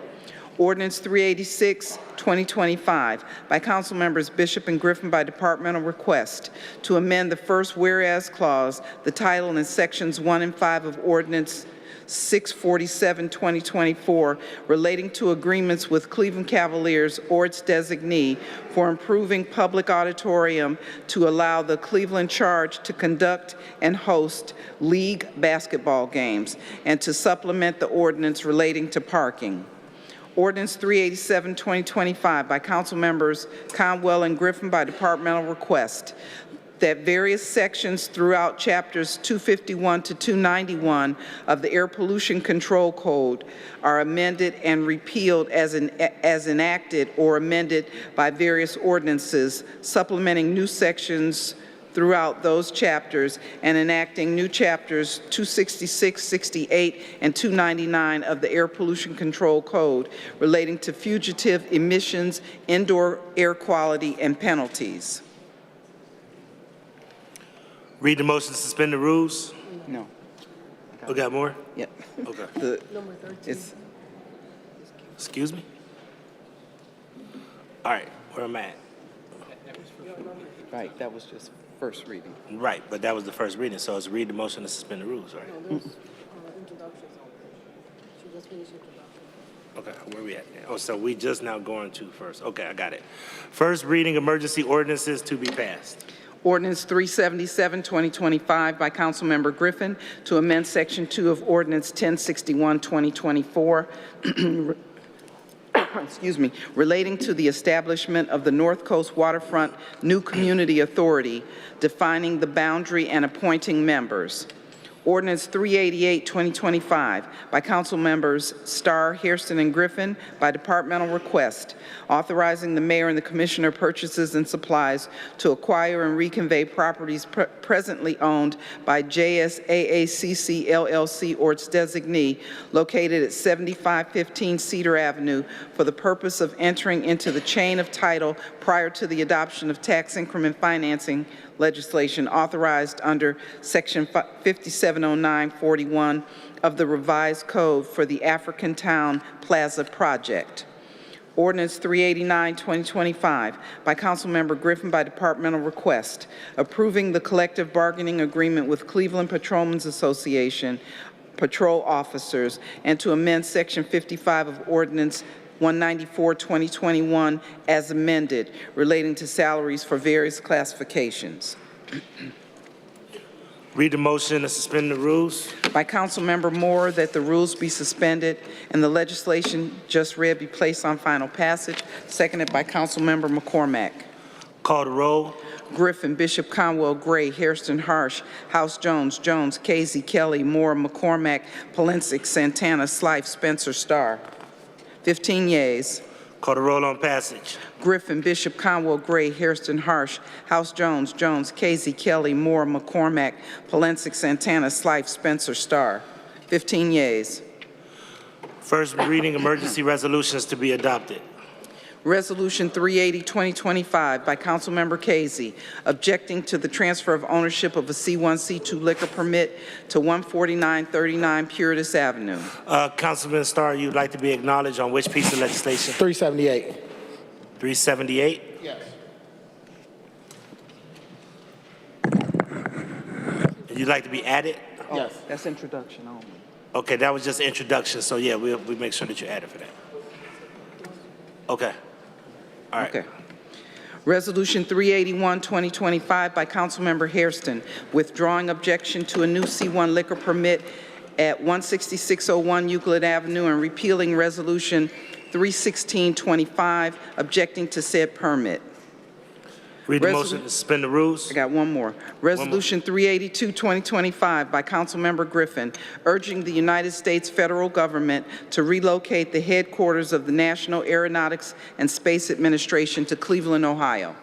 Ordinance 386, 2025, by Council Members Bishop and Griffin by departmental request, to amend the first whereas clause, the title, and sections 1 and 5 of Ordinance 647, 2024, relating to agreements with Cleveland Cavaliers or its designee for improving public auditorium to allow the Cleveland Charge to conduct and host league basketball games, and to supplement the ordinance relating to parking. Ordinance 387, 2025, by Council Members Conwell and Griffin by departmental request, that various sections throughout chapters 251 to 291 of the Air Pollution Control Code are amended and repealed as enacted or amended by various ordinances, supplementing new sections throughout those chapters and enacting new chapters 266, 68, and 299 of the Air Pollution Control Code relating to fugitive emissions, indoor air quality, and penalties. Read the motion to suspend the rules. No. We got more? Yep. Okay. Excuse me? All right, where am I at? Right, that was just first reading. Right, but that was the first reading, so it's read the motion to suspend the rules, right? Okay, where we at? Oh, so we just now going to first. Okay, I got it. First reading emergency ordinances to be passed. Ordinance 377, 2025, by Councilmember Griffin to amend Section 2 of Ordinance 1061, 2024, excuse me, relating to the establishment of the North Coast Waterfront New Community Authority, defining the boundary and appointing members. Ordinance 388, 2025, by Council Members Starr, Hairston, and Griffin by departmental request, authorizing the mayor and the commissioner purchases and supplies to acquire and reconvey properties presently owned by JSAACC LLC or its designee located at 7515 Cedar Avenue for the purpose of entering into the chain of title prior to the adoption of tax increment financing legislation authorized under Section 570941 of the revised code for the African Town Plaza project. Ordinance 389, 2025, by Councilmember Griffin by departmental request, approving the collective bargaining agreement with Cleveland Patrolmen's Association patrol officers, and to amend Section 55 of Ordinance 194, 2021 as amended, relating to salaries for various classifications. Read the motion to suspend the rules. By Councilmember Moore, that the rules be suspended and the legislation just read be placed on final passage. Seconded by Councilmember McCormack. Call the roll. Griffin, Bishop, Conwell, Gray, Hairston, Harsh, House, Jones, Casey, Kelly, Moore, McCormack, Polensek, Santana, Slife, Spencer, Starr. 15 yeas. Call the roll on passage. Griffin, Bishop, Conwell, Gray, Hairston, Harsh, House Jones, Jones, Casey, Kelly, Moore, McCormack, Polensek, Santana, Slife, Spencer, Starr. 15 yeas. First reading emergency resolutions to be adopted. Resolution 380, 2025 by Councilmember Casey, objecting to the transfer of ownership of a C1, C2 liquor permit to 14939 Puritas Avenue. Councilman Starr, you'd like to be acknowledged on which piece of legislation? 378. 378? Yes. You'd like to be added? Yes. That's introduction only. Okay, that was just introduction, so yeah, we'll make sure that you're added for that. Okay. All right. Okay. Resolution 381, 2025 by Councilmember Hairston, withdrawing objection to a new C1 liquor permit at 16601 Euclid Avenue and repealing Resolution 31625, objecting to said permit. Read the motion to suspend the rules. I got one more. Resolution 382, 2025 by Councilmember Griffin, urging the United States federal government to relocate the headquarters of the National Aeronautics and Space Administration to Cleveland, Ohio.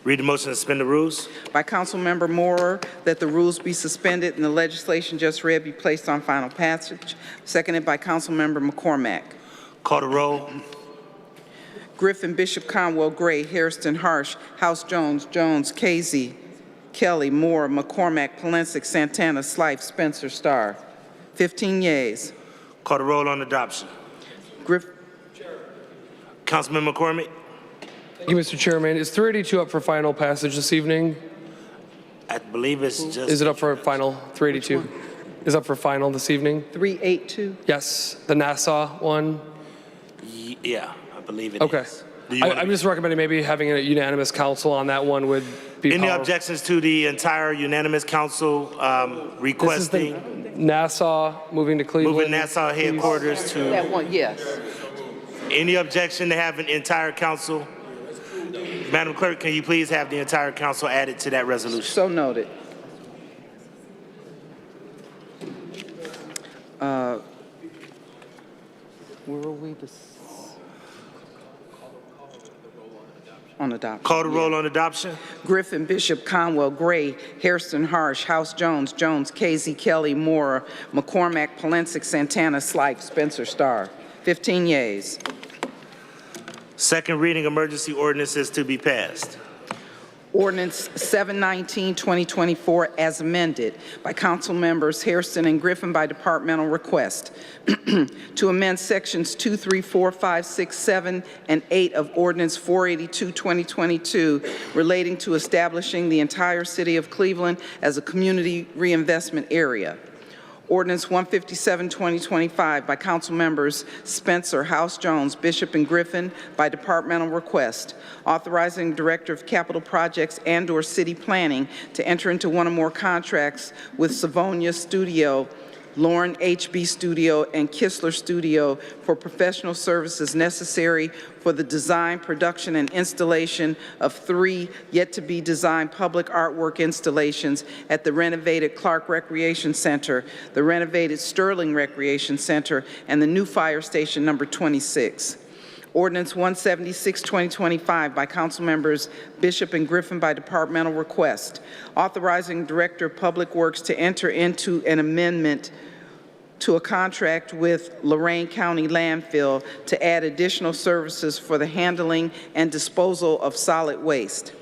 Read the motion to suspend the rules. By Councilmember Moore, that the rules be suspended and the legislation just read be placed on final passage. Seconded by Councilmember McCormack. Call the roll. Griffin, Bishop, Conwell, Gray, Hairston, Harsh, House Jones, Jones, Casey, Kelly, Moore, McCormack, Polensek, Santana, Slife, Spencer, Starr. 15 yeas. Call the roll on adoption. Councilman McCormick? Thank you, Mr. Chairman. Is 382 up for final passage this evening? I believe it's just... Is it up for final? 382 is up for final this evening? 382? Yes, the Nassau one. Yeah, I believe it okay. is. I'm just recommending maybe having a unanimous council on that one would be Any objections to the entire unanimous council requesting? This is the Nassau moving to Cleveland. Moving Nassau headquarters to... That one, yes. Any objection to having the entire council? Madam Clerk, can you please have the entire council added to that resolution? So noted. Where are we? On adoption. Call the roll on adoption. Griffin, Bishop, Conwell, Gray, Hairston, Harsh, House Jones, Jones, Casey, Kelly, Moore, McCormack, Polensek, Santana, Slife, Spencer, Starr. 15 yeas. Second reading emergency ordinances to be passed. Ordinance 719, 2024, as amended by Council Members Hairston and Griffin by departmental request to amend sections 2, 3, 4, 5, 6, 7, and 8 of Ordinance 482, 2022, relating to establishing the entire city of Cleveland as a community reinvestment area. Ordinance 157, 2025 by Council Members Spencer, House Jones, Bishop, and Griffin by departmental request, authorizing Director of Capital Projects and/or City Planning to enter into one or more contracts with Savonia Studio, Lauren HB Studio, and Kistler Studio for professional services necessary for the design, production, and installation of 3 yet-to-be-designed public artwork installations at the renovated Clark Recreation Center, the renovated Sterling Recreation Center, and the new fire station number 26. Ordinance 176, 2025 by Council Members Bishop and Griffin by departmental request, authorizing Director of Public Works to enter into an amendment to a contract with Lorain County Landfill to add additional services for the handling and disposal of solid waste.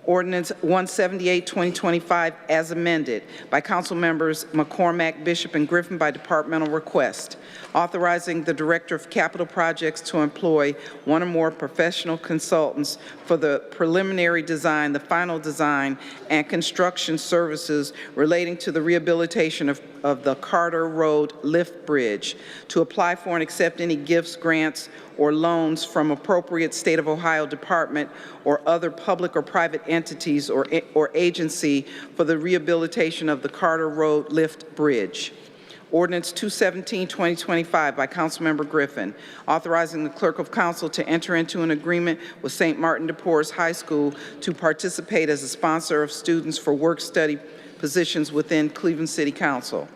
Ordinance 178, 2025, as amended by Council Members McCormack, Bishop, and Griffin by departmental request, authorizing the Director of Capital Projects to employ one or more professional consultants for the preliminary design, the final design, and construction services relating to the rehabilitation of the Carter Road Lift Bridge, to apply for and accept any gifts, grants, or loans from appropriate State of Ohio department or other public or private entities or agency for the rehabilitation of the Carter Road Lift Bridge. Ordinance 217, 2025 by Councilmember Griffin, authorizing the Clerk of Council to enter into an agreement with St. Martin de Porres High School to participate as a sponsor of students for work-study positions within Cleveland City Council.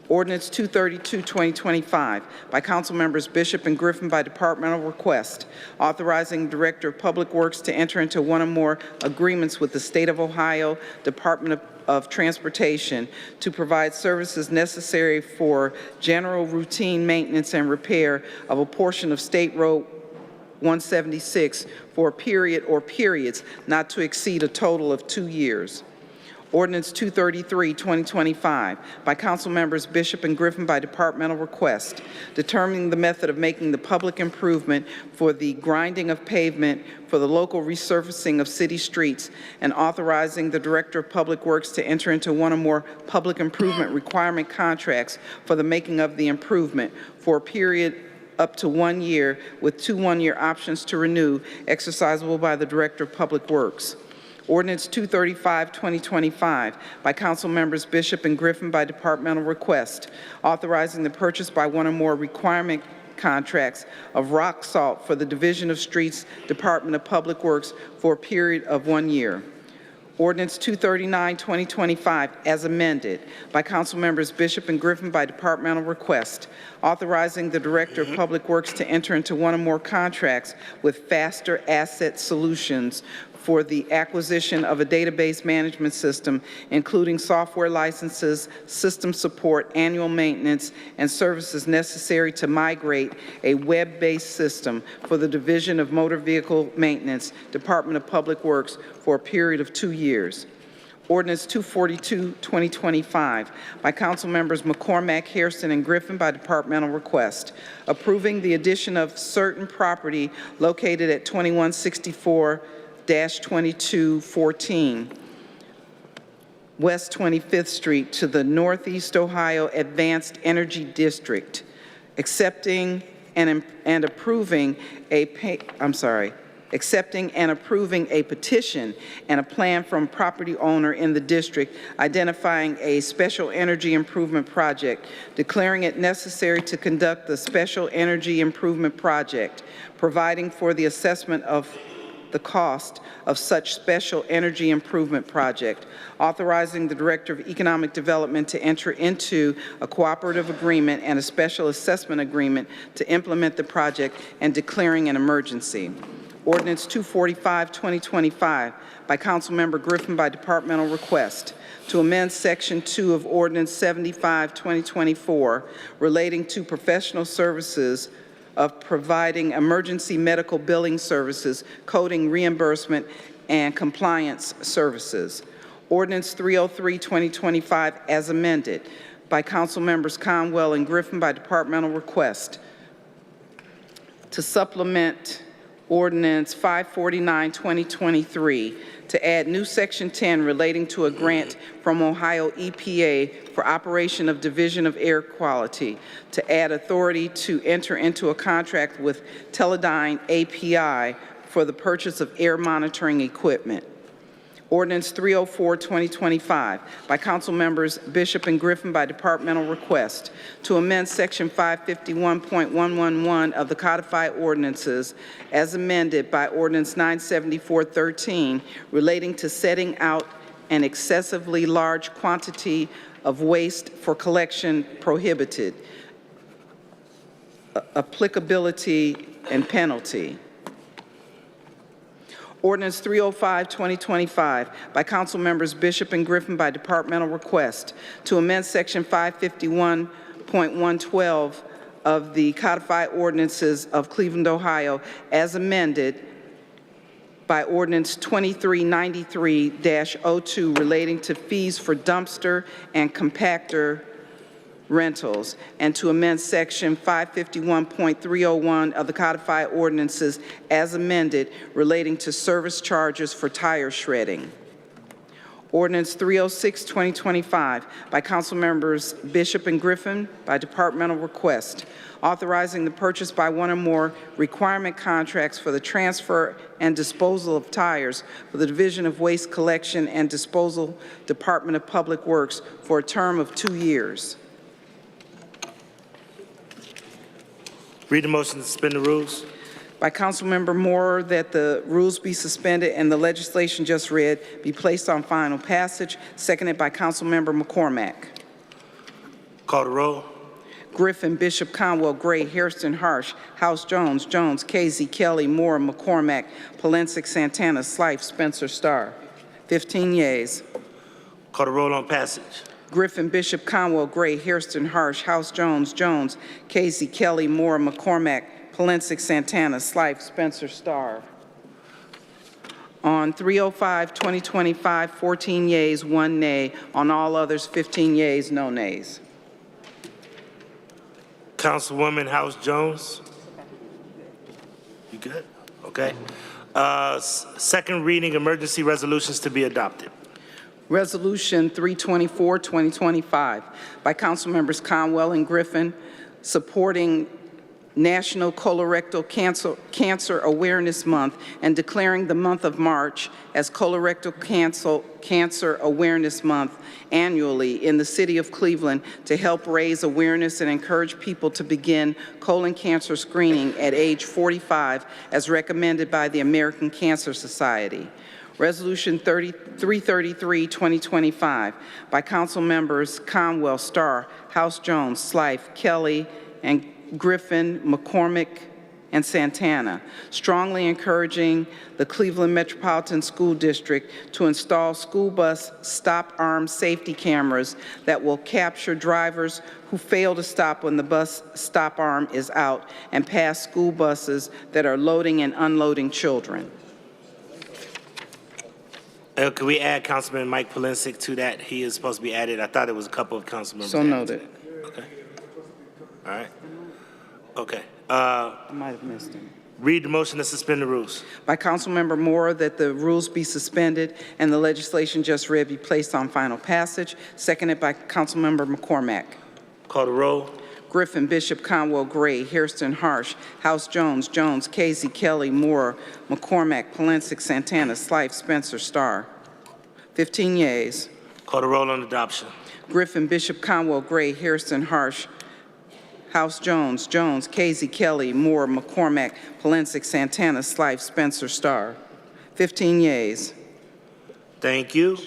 Ordinance 232, 2025, by council members Bishop and Griffin by departmental request, authorizing the Director of Public Works to enter into one or more agreements with the State of Ohio Department of Transportation to provide services necessary for general routine maintenance and repair of a portion of State Road 176 for a period or periods not to exceed a total of 2 years. Ordinance 233, 2025, by council members Bishop and Griffin by departmental request, determining the method of making the public improvement for the grinding of pavement for the local resurfacing of city streets and authorizing the Director of Public Works to enter into one or more public improvement requirement contracts for the making of the improvement for a period up to 1 year with 2 one-year options to renew, exercisable by the Director of Public Works. Ordinance 235, 2025, by council members Bishop and Griffin by departmental request, authorizing the purchase by one or more requirement contracts of rock salt for the Division of Streets, Department of Public Works for a period of 1 year. Ordinance 239, 2025, as amended, by council members Bishop and Griffin by departmental request, authorizing the Director of Public Works to enter into one or more contracts with Faster Asset Solutions for the acquisition of a database management system, including software licenses, system support, annual maintenance, and services necessary to migrate a web-based system for the Division of Motor Vehicle Maintenance, Department of Public Works, for a period of 2 years. Ordinance 242, 2025, by council members McCormack, Hairston, and Griffin by departmental request, approving the addition of certain property located at 2164-2214 West 25th Street to the Northeast Ohio Advanced Energy District, accepting and approving a petition and a plan from property owner in the district identifying a special energy improvement project, declaring it necessary to conduct the special energy improvement project, providing for the assessment of the cost of such special energy improvement project, authorizing the Director of Economic Development to enter into a cooperative agreement and a special assessment agreement to implement the project and declaring an emergency. Ordinance 245, 2025, by Councilmember Griffin by departmental request, to amend Section 2 of Ordinance 75, 2024, relating to professional services of providing emergency medical billing services, coding, reimbursement, and compliance services. Ordinance 303, 2025, as amended, by Council Members Conwell and Griffin by departmental request, to supplement Ordinance 549, 2023, to add new Section 10 relating to a grant from Ohio EPA for operation of Division of Air Quality, to add authority to enter into a contract with Teledyne API for the purchase of air monitoring equipment. Ordinance 304, 2025, by council members Bishop and Griffin by departmental request, to amend Section 551.111 of the codified ordinances as amended by Ordinance 974-13, relating to setting out an excessively large quantity of waste for collection prohibited, applicability and penalty. Ordinance 305, 2025, by council members Bishop and Griffin by departmental request, to amend Section 551.112 of the codified ordinances of Cleveland, Ohio, as amended by Ordinance 2393-02, relating to fees for dumpster and compactor rentals, and to amend Section 551.301 of the codified ordinances as amended, relating to service charges for tire shredding. Ordinance 306, 2025, by council members Bishop and Griffin by departmental request, authorizing the purchase by one or more requirement contracts for the transfer and disposal of tires for the Division of Waste Collection and Disposal, Department of Public Works, for a term of 2 years. Read the motion to suspend the rules. By Councilmember Moore, that the rules be suspended and the legislation just read be placed on final passage. Seconded by Councilmember McCormack. Call the roll. Griffin, Bishop, Conwell, Gray, Hairston, Harsh, House, Jones, Casey, Kelly, Moore, McCormack, Polensek, Santana, Slife, Spencer, Starr. 15 yeas. Call the roll on passage. Griffin, Bishop, Conwell, Gray, Hairston, Harsh, House, Jones, Casey, Kelly, Moore, McCormack, Polensek, Santana, Slife, Spencer, Starr. On 305-2025, 14 yeas, 1 nay. On all others, 15 yeas, no nays. Councilwoman House Jones. You good? Okay. Second reading emergency resolutions to be adopted. Resolution 324-2025 by Councilmembers Conwell and Griffin supporting National Colorectal Cancer Awareness Month and declaring the month of March as Colorectal Cancer Awareness Month annually in the city of Cleveland to help raise awareness and encourage people to begin colon cancer screening at age 45 as recommended by the American Cancer Society. Resolution 333-2025 by Council Members Conwell, Starr, House Jones, Slife, Kelly, and Griffin, McCormick, and Santana, strongly encouraging the Cleveland Metropolitan School District to install school bus stop arm safety cameras that will capture drivers who fail to stop when the bus stop arm is out and pass school buses that are loading and unloading children. Can we add Councilman Mike Polensek to that? He is supposed to be added. I thought it was a couple of council members. So noted. Okay. All right. Okay. I might have missed him. Read the motion to suspend the rules. By Councilmember Moore that the rules be suspended and the legislation just read be placed on final passage. Seconded by Councilmember McCormack. Call the roll. Griffin, Bishop, Conwell, Gray, Hairston, Harsh, House, Jones, Casey, Kelly, Moore, McCormack, Polensek, Santana, Slife, Spencer, Starr. 15 yeas. Call the roll on adoption. Griffin, Bishop, Conwell, Gray, Hairston, Harsh, House, Jones, Casey, Kelly, Moore, McCormack, Polensek, Santana, Slife, Spencer, Starr. 15 yeas. Thank you.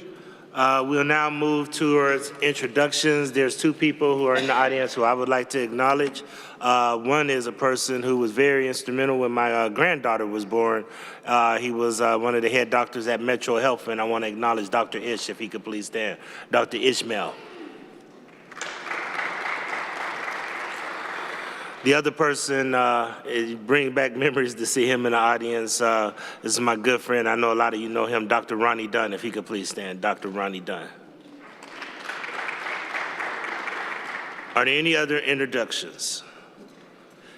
We'll now move towards introductions. There's two people who are in the audience who I would like to acknowledge. One is a person who was very instrumental when my granddaughter was born. He was one of the head doctors at Metro Health, and I want to acknowledge Dr. Ish, if he could please stand. Dr. Ishmael. The other person, bringing back memories to see him in the audience. This is my good friend. I know a lot of you know him, Dr. Ronnie Dunn, if he could please stand. Dr. Ronnie Dunn. Are there any other introductions?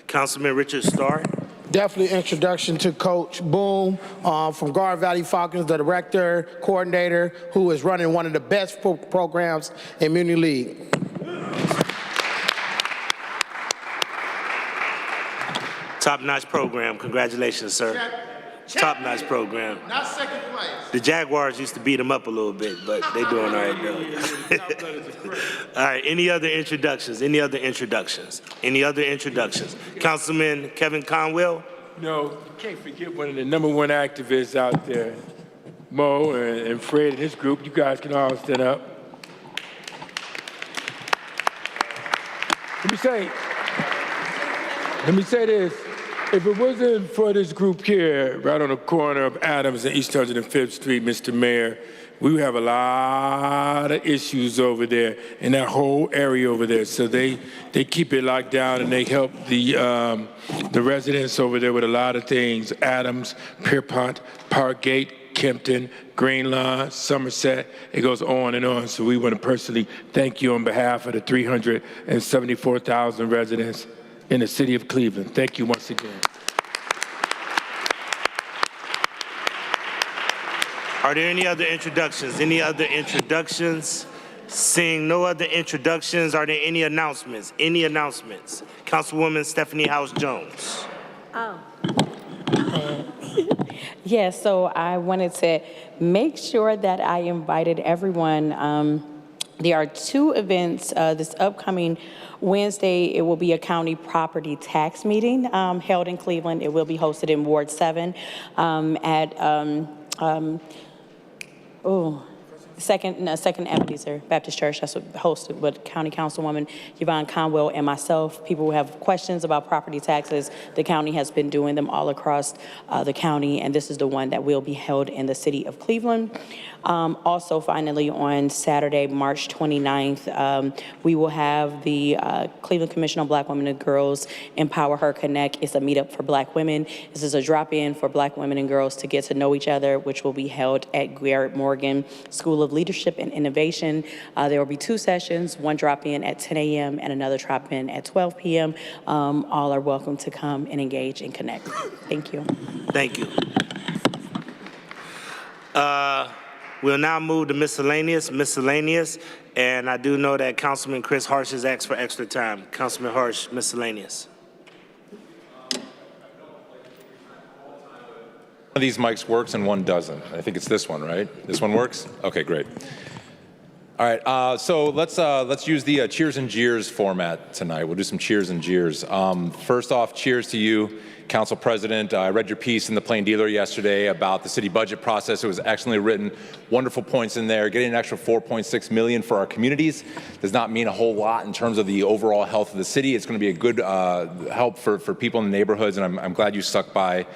Councilman Richard Starr. Definitely introduction to Coach Boom from Garden Valley Falcons, the director, coordinator, who is running one of the best programs in Muni League. Top-notch program. Congratulations, sir. Top-notch program. Not second place. The Jaguars used to beat them up a little bit, but they doing all right though. All right, any other introductions? Any other introductions? Any other introductions? Councilman Kevin Conwell? No, you can't forget one of the #1 activists out there, Mo and Fred and his group. You guys can all stand up. Let me say this. If it wasn't for this group here, right on the corner of Adams and East 105th Street, Mr. Mayor, we would have a lot of issues over there in that whole area over there. So they keep it locked down and they help the residents over there with a lot of things. Adams, Pierpont, Parkgate, Kempton, Greenlawn, Somerset, it goes on and on. So we want to personally thank you on behalf of the 374,000 residents in the city of Cleveland. Thank you once again. Are there any other introductions? Any other introductions? Seeing no other introductions, are there any announcements? Any announcements? Councilwoman Stephanie House Jones. Yes, so I wanted to make sure that I invited everyone. There are two events this upcoming Wednesday. It will be a county property tax meeting held in Cleveland. It will be hosted in Ward 7 at Second Ebenezer Baptist Church. That's what hosted with County Councilwoman Yvonne Conwell and myself. People who have questions about property taxes, the county has been doing them all across the county, and this is the one that will be held in the city of Cleveland. Also, finally, on Saturday, March 29th, we will have the Cleveland Commission on Black Women and Girls Empower Her Connect. It's a meetup for Black women. This is a drop-in for Black women and girls to get to know each other, which will be held at Garrett Morgan School of Leadership and Innovation. There will be 2 sessions, one drop-in at 10 a.m. and another drop-in at 12 p.m. All are welcome to come and engage and connect. Thank you. Thank you. We'll now move to miscellaneous, and I do know that Councilman Chris Harsh has asked for extra time. Councilman Harsh, miscellaneous. One of these mics works and one doesn't. I think it's this one, right? This one works? Okay, great. All right, so let's use the cheers and jeers format tonight. We'll do some cheers and jeers. First off, cheers to you, Council President. I read your piece in the Plain Dealer yesterday about the city budget process. It was excellently written, wonderful points in there. Getting an extra $4.6 million for our communities does not mean a whole lot in terms of the overall health of the city. It's going to be a good help for people in the neighborhoods, and I'm glad you stuck to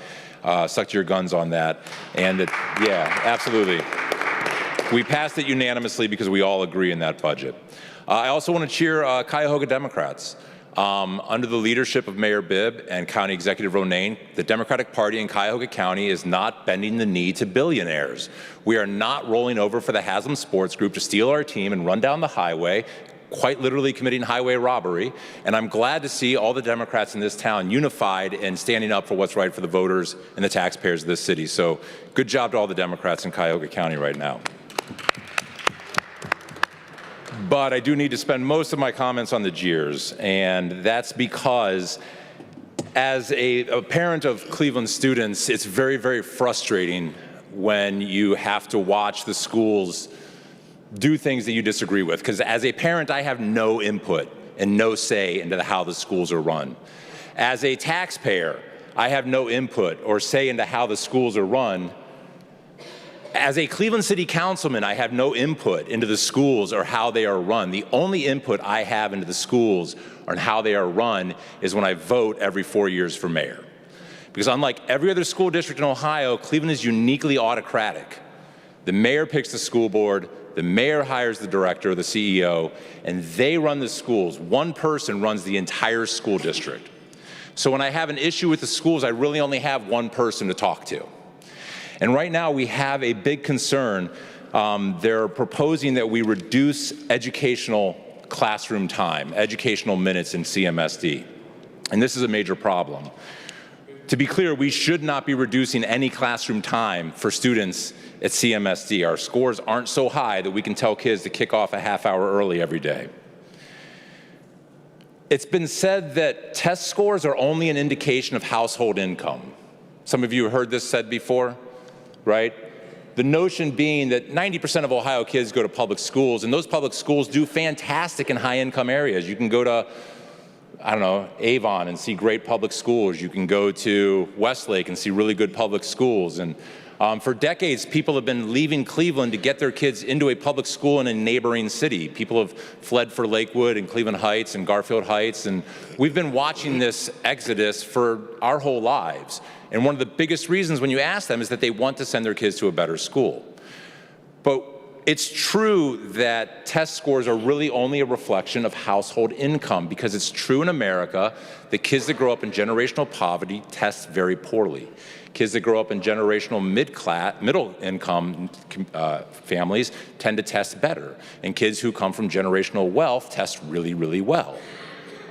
your guns on that. And yeah, absolutely. We passed it unanimously because we all agree in that budget. I also want to cheer Cuyahoga Democrats. Under the leadership of Mayor Bibb and County Executive Ronayne, the Democratic Party in Cuyahoga County is not bending the knee to billionaires. We are not rolling over for the Haslam Sports Group to steal our team and run down the highway, quite literally committing highway robbery. And I'm glad to see all the Democrats in this town unified and standing up for what's right for the voters and the taxpayers of this city. So good job to all the Democrats in Cuyahoga County right now. But I do need to spend most of my comments on the jeers, and that's because as a parent of Cleveland students, it's very, very frustrating when you have to watch the schools do things that you disagree with. Because as a parent, I have no input and no say into how the schools are run. As a taxpayer, I have no input or say into how the schools are run. As a Cleveland City Councilman, I have no input into the schools or how they are run. The only input I have into the schools or how they are run is when I vote every 4 years for mayor. Because unlike every other school district in Ohio, Cleveland is uniquely autocratic. The mayor picks the school board, the mayor hires the director or the CEO, and they run the schools. One person runs the entire school district. So when I have an issue with the schools, I really only have one person to talk to. And right now we have a big concern. They're proposing that we reduce educational classroom time, educational minutes in CMSD. And this is a major problem. To be clear, we should not be reducing any classroom time for students at CMSD. Our scores aren't so high that we can tell kids to kick off a half hour early every day. It's been said that test scores are only an indication of household income. Some of you have heard this said before. Right? The notion being that 90% of Ohio kids go to public schools, and those public schools do fantastic in high-income areas. You can go to, I don't know, Avon and see great public schools. You can go to Westlake and see really good public schools. And for decades, people have been leaving Cleveland to get their kids into a public school in a neighboring city. People have fled for Lakewood and Cleveland Heights and Garfield Heights, and we've been watching this exodus for our whole lives. And one of the biggest reasons when you ask them is that they want to send their kids to a better school. But it's true that test scores are really only a reflection of household income, because it's true in America that kids that grow up in generational poverty test very poorly. Kids that grow up in generational middle income families tend to test better. And kids who come from generational wealth test really, really well.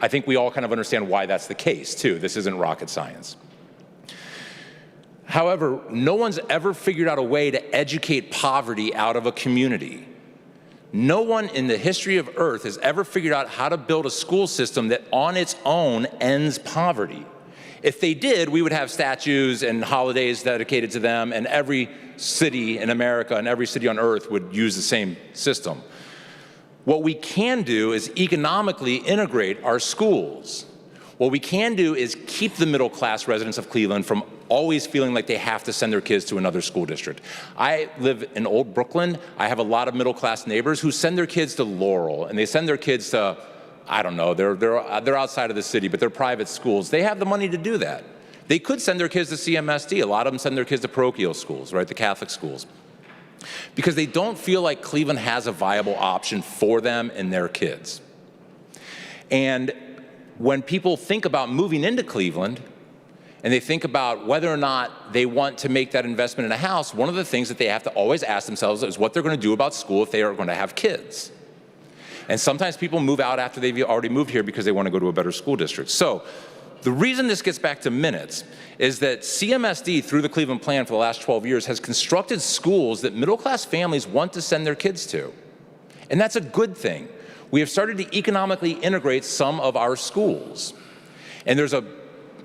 I think we all kind of understand why that's the case, too. This isn't rocket science. However, no one's ever figured out a way to educate poverty out of a community. No one in the history of Earth has ever figured out how to build a school system that on its own ends poverty. If they did, we would have statues and holidays dedicated to them, and every city in America and every city on Earth would use the same system. What we can do is economically integrate our schools. What we can do is keep the middle-class residents of Cleveland from always feeling like they have to send their kids to another school district. I live in Old Brooklyn. I have a lot of middle-class neighbors who send their kids to Laurel, and they send their kids to, I don't know, they're outside of the city, but they're private schools. They have the money to do that. They could send their kids to CMSD. A lot of them send their kids to parochial schools, right, the Catholic schools, because they don't feel like Cleveland has a viable option for them and their kids. And when people think about moving into Cleveland, and they think about whether or not they want to make that investment in a house, one of the things that they have to always ask themselves is what they're going to do about school if they are going to have kids. And sometimes people move out after they've already moved here because they want to go to a better school district. So the reason this gets back to minutes is that CMSD, through the Cleveland Plan for the last 12 years, has constructed schools that middle-class families want to send their kids to. And that's a good thing. We have started to economically integrate some of our schools. And there's a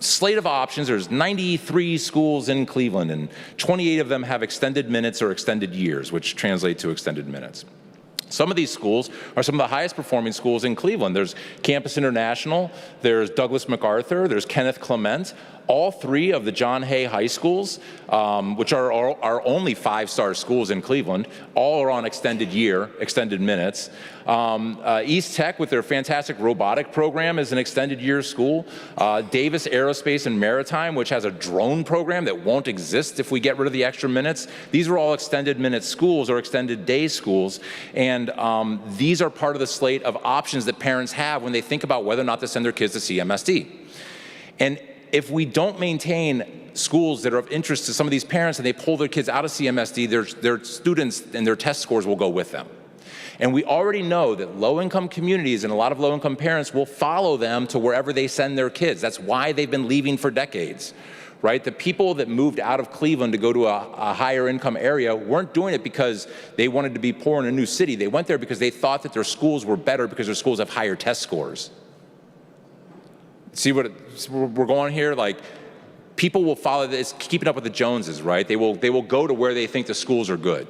slate of options. There's 93 schools in Cleveland, and 28 of them have extended minutes or extended years, which translate to extended minutes. Some of these schools are some of the highest performing schools in Cleveland. There's Campus International, there's Douglas MacArthur, there's Kenneth Clement. All three of the John Hay High Schools, which are our only five-star schools in Cleveland, all are on extended year, extended minutes. East Tech, with their fantastic robotic program, is an extended year school. Davis Aerospace and Maritime, which has a drone program that won't exist if we get rid of the extra minutes. These are all extended minute schools or extended day schools. And these are part of the slate of options that parents have when they think about whether or not to send their kids to CMSD. And if we don't maintain schools that are of interest to some of these parents and they pull their kids out of CMSD, their students and their test scores will go with them. And we already know that low-income communities and a lot of low-income parents will follow them to wherever they send their kids. That's why they've been leaving for decades, right? The people that moved out of Cleveland to go to a higher income area weren't doing it because they wanted to be poor in a new city. They went there because they thought that their schools were better because their schools have higher test scores. See what we're going here? Like, people will follow this, keeping up with the Joneses, right? They will go to where they think the schools are good.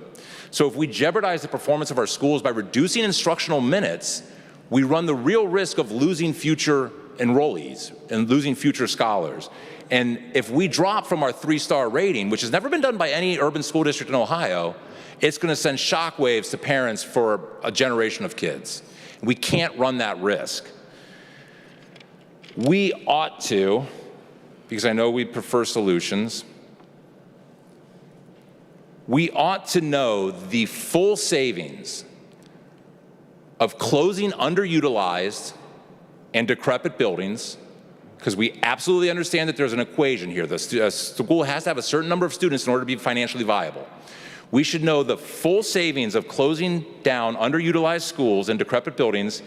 So if we jeopardize the performance of our schools by reducing instructional minutes, we run the real risk of losing future enrollees and losing future scholars. And if we drop from our 3-star rating, which has never been done by any urban school district in Ohio, it's going to send shockwaves to parents for a generation of kids. We can't run that risk. We ought to, because I know we prefer solutions, we ought to know the full savings of closing underutilized and decrepit buildings, because we absolutely understand that there's an equation here. The school has to have a certain number of students in order to be financially viable. We should know the full savings of closing down underutilized schools and decrepit buildings,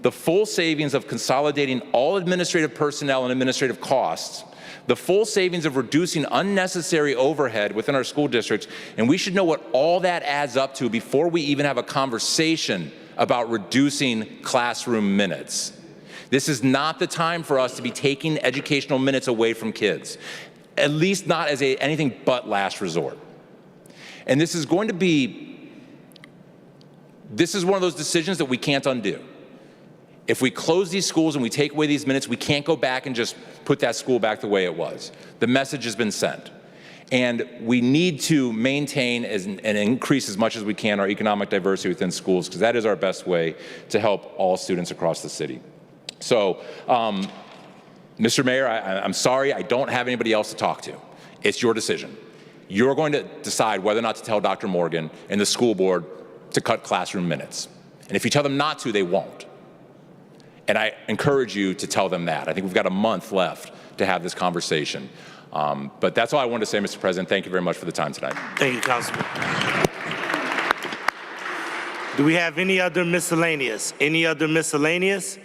the full savings of consolidating all administrative personnel and administrative costs, the full savings of reducing unnecessary overhead within our school districts, and we should know what all that adds up to before we even have a conversation about reducing classroom minutes. This is not the time for us to be taking educational minutes away from kids, at least not as anything but last resort. And this is one of those decisions that we can't undo. If we close these schools and we take away these minutes, we can't go back and just put that school back the way it was. The message has been sent. And we need to maintain and increase as much as we can our economic diversity within schools, because that is our best way to help all students across the city. So, Mr. Mayor, I'm sorry, I don't have anybody else to talk to. It's your decision. You're going to decide whether or not to tell Dr. Morgan and the school board to cut classroom minutes. And if you tell them not to, they won't. And I encourage you to tell them that. I think we've got a month left to have this conversation. But that's all I wanted to say, Mr. President. Thank you very much for the time tonight. Thank you, Councilman. Do we have any other miscellaneous? Any other miscellaneous?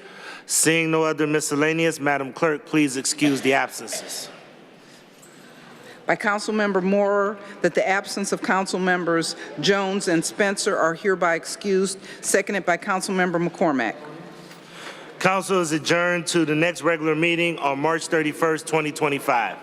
Seeing no other miscellaneous, Madam Clerk, please excuse the absences. By Councilmember Moore, that the absence of Council Members Jones and Spencer are hereby excused. Seconded by Councilmember McCormack. Council is adjourned to the next regular meeting on March 31st, 2025.